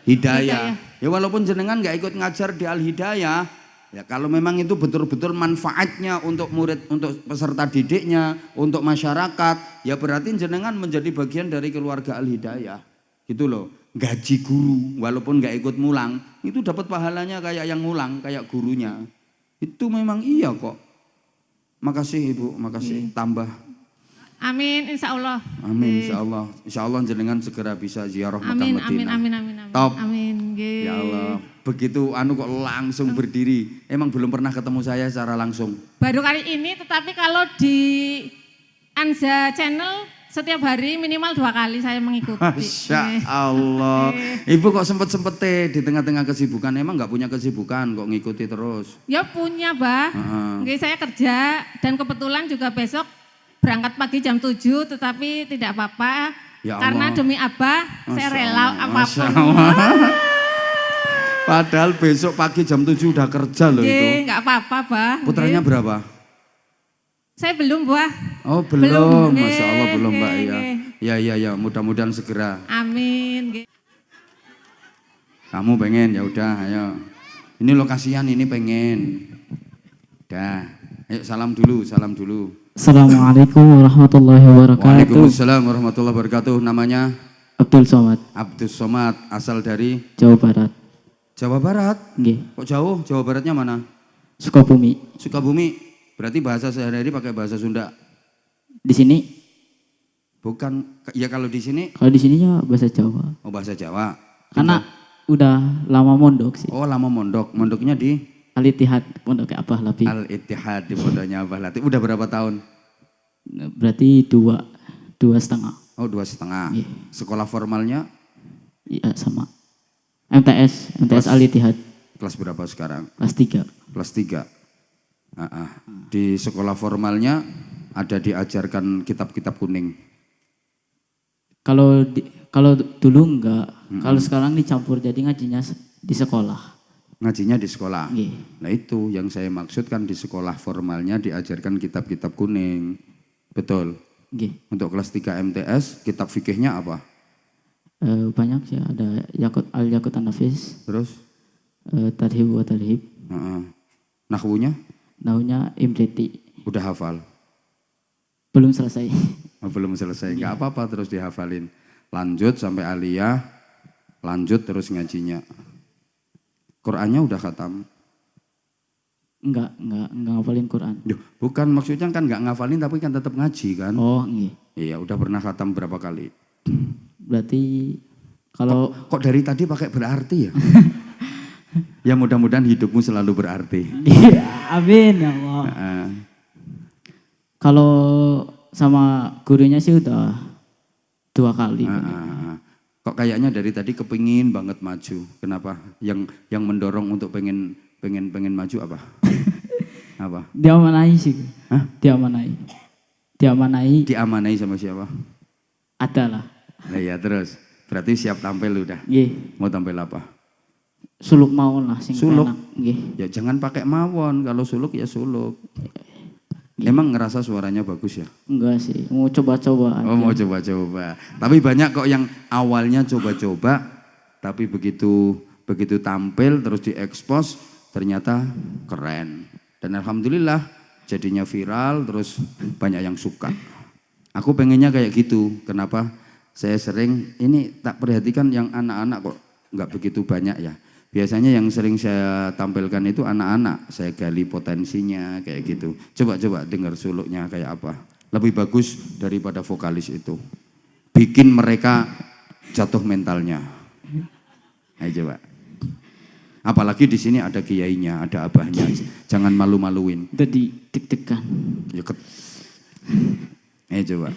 Hidayah. Ya walaupun jenengan nggak ikut ngajar di Al Hidayah, ya kalau memang itu betul-betul manfaatnya untuk murid, untuk peserta didiknya, untuk masyarakat, ya berarti jenengan menjadi bagian dari keluarga Al Hidayah. Gitu loh. Gaji guru walaupun nggak ikut mulang, itu dapat pahalanya kayak yang mulang, kayak gurunya. Itu memang iya kok. Makasih Ibu, makasih. Tambah. Amin, insya Allah. Amin, insya Allah. Insya Allah jenengan segera bisa ziarah Makkah Madinah. Amin. Top. Amin. Ya Allah, begitu kok langsung berdiri. Emang belum pernah ketemu saya secara langsung. Baru kali ini, tetapi kalau di Anza Channel setiap hari minimal 2 kali saya mengikuti. Masya Allah. Ibu kok sempet di tengah-tengah kesibukan, emang nggak punya kesibukan kok ngikuti terus? Ya punya, Bah. Saya kerja dan kebetulan juga besok berangkat pagi jam 7, tetapi tidak apa-apa. Ya karena demi Abah, saya rela apapun. Padahal besok pagi jam 7 udah kerja loh itu. Nggak apa-apa, Bah. Putranya berapa? Saya belum, Bah. Oh belum, Masya Allah belum Mbak ya. Ya, mudah-mudahan segera. Amin. Kamu pengen, ya udah, ayo. Ini lokasian, ini pengen. Dah, ayo salam dulu. Assalamualaikum warahmatullahi wabarakatuh. Waalaikumsalam warahmatullahi wabarakatuh. Namanya? Abdul Somad. Abdul Somad, asal dari? Jawa Barat. Jawa Barat? Nggih. Kok jauh? Jawa Baratnya mana? Sukabumi. Sukabumi. Berarti bahasa sehari-hari pakai bahasa Sunda. Di sini? Bukan, ya kalau di sini? Kalau di sini ya bahasa Jawa. Oh bahasa Jawa. Karena udah lama mondok sih. Oh lama mondok. Mondoknya di? Al-Ittihad, pondok Abah Latif. Al-Ittihad di pondoknya Abah Latif. Udah berapa tahun? Berarti 2,5. Oh 2,5. Yeah. Sekolah formalnya? Iya sama. MTS Al-Ittihad. Kelas berapa sekarang? Kelas 3. Kelas 3. Di sekolah formalnya ada diajarkan kitab-kitab kuning. Kalau dulu enggak, kalau sekarang dicampur jadi ngajinya di sekolah. Ngajinya di sekolah. Yeah. Nah itu yang saya maksudkan, di sekolah formalnya diajarkan kitab-kitab kuning. Betul. Yeah. Untuk kelas 3 MTS, kitab fikihnya apa? Banyak sih, ada Al-Yaqut An-Nafis. Terus? Tarhib wa Tarhib. Nahwunya? Nahwunya Imriti. Udah hafal? Belum selesai. Oh, belum selesai, nggak apa-apa, terus dihafalin. Lanjut sampai aliyah, lanjut terus ngajinya. Qurannya udah khatam? Enggak ngafalin Quran. Duh, bukan, maksudnya kan nggak ngafalin tapi kan tetap ngaji kan? Oh iya. Iya, udah pernah khatam berapa kali? Berarti kalau... Kok dari tadi pakai berarti ya? Ya mudah-mudahan hidupmu selalu berarti. Amin ya Allah. Kalau sama gurunya sih udah 2 kali. Kok kayaknya dari tadi kepingin banget maju. Kenapa? Yang mendorong untuk pengen maju apa? Apa? Diamanai sih. Hah? Diamanai. Diamanai sama siapa? Ada lah. Nah, ya terus. Berarti siap tampil udah. Nggih. Mau tampil apa? Suluk mawon lah sing suluk. enak. Nggih. Ya jangan pakai mawon. Kalau suluk ya suluk. Emang ngerasa suaranya bagus ya? Enggak sih, mau coba-coba aja. Oh mau coba-coba. Tapi banyak kok yang awalnya coba-coba, tapi begitu tampil terus diekspos ternyata keren. Dan alhamdulillah jadinya viral, terus banyak yang suka. Aku pengennya kayak gitu. Kenapa? Saya sering, ini tak perhatikan yang anak-anak kok nggak begitu banyak ya. Biasanya yang sering saya tampilkan itu anak-anak, saya gali potensinya kayak gitu. Coba dengar suluknya kayak apa. Lebih bagus daripada vokalis itu. Bikin mereka jatuh mentalnya. Ayo coba. Apalagi di sini ada kiainya, ada abahnya. Jangan malu-maluin. Jadi deg-degan. Ayo coba.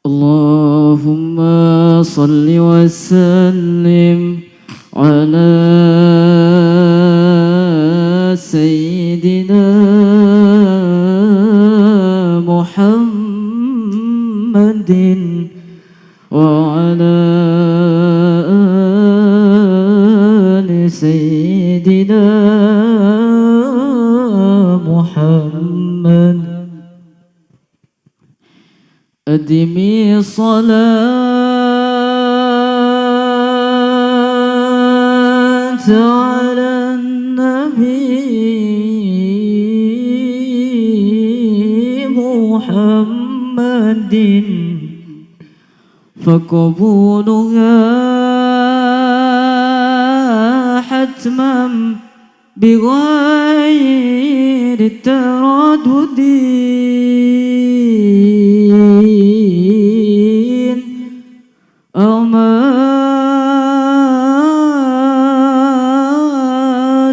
Allahumma salli wa sallim على سيدنا محمد أدمي الصلاة على النبي محمد فقبولها حتما بغير التردد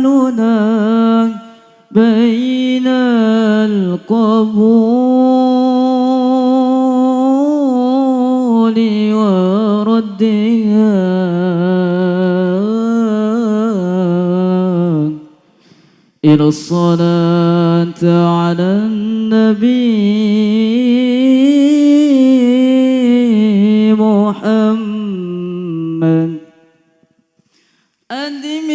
أعمالنا بين القبول وردها إلى الصلاة على النبي محمد أدم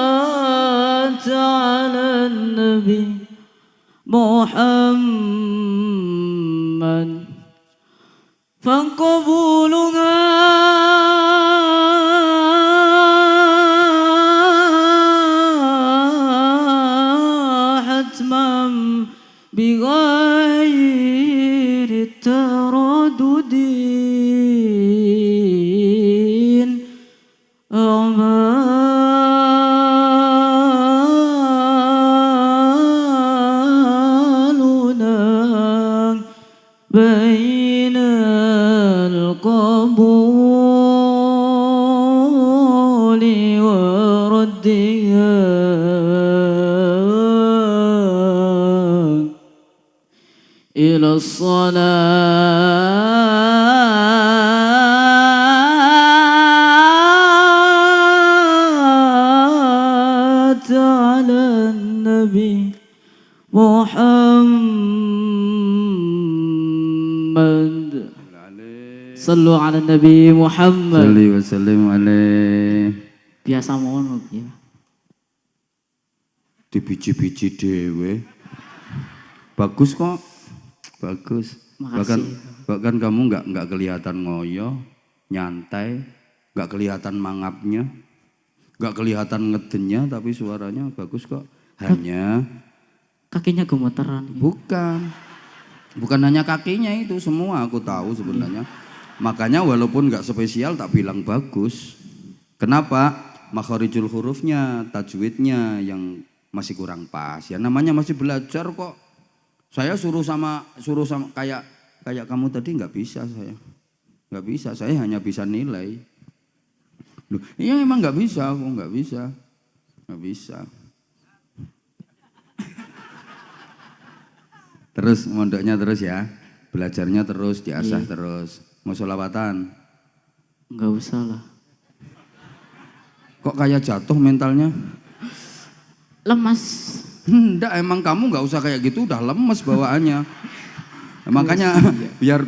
الصلاة على النبي محمد فقبولها حتما بغير التردد أعمالنا بين القبول وردها إلى الصلاة على النبي محمد صلوا على النبي محمد Salli wa sallim alaih. biasa mohon ya. Dibiji-biji dewe. Bagus kok. Bagus. Makasih. Bahkan kamu nggak kelihatan ngoyo, nyantai, nggak kelihatan mangapnya, nggak kelihatan ngedenya, tapi suaranya bagus kok. Hanya Kakinya gemeteran. bukan hanya kakinya itu semua aku tahu sebenarnya. Makanya walaupun nggak spesial tak bilang bagus. Kenapa? Makharijul hurufnya, tajwidnya yang masih kurang pas. Ya namanya masih belajar kok. Saya suruh sama kayak kamu tadi nggak bisa saya. Nggak bisa, saya hanya bisa nilai. Loh, iya emang nggak bisa, aku nggak bisa. Nggak bisa. Terus mondoknya terus ya. Belajarnya terus, diasah terus. Mau sholawatan? Enggak usah lah. Kok kayak jatuh mentalnya? Lemas. Enggak, emang kamu nggak usah kayak gitu, udah lemes bawaannya. Makanya biar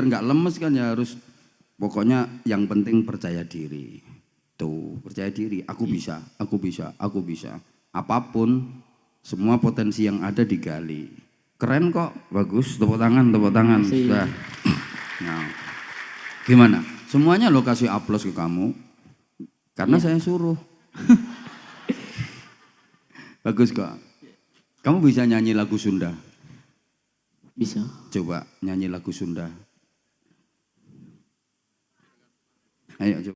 nggak lemes kan ya harus, pokoknya yang penting percaya diri. Tuh, percaya diri. Aku bisa. Apapun, semua potensi yang ada digali. Keren kok, bagus. Tepuk tangan. Sudah. Nah, gimana? Semuanya lo kasih aplaus ke kamu, karena saya suruh. Bagus kok. Kamu bisa nyanyi lagu Sunda? Bisa. Coba nyanyi lagu Sunda. Ayo coba.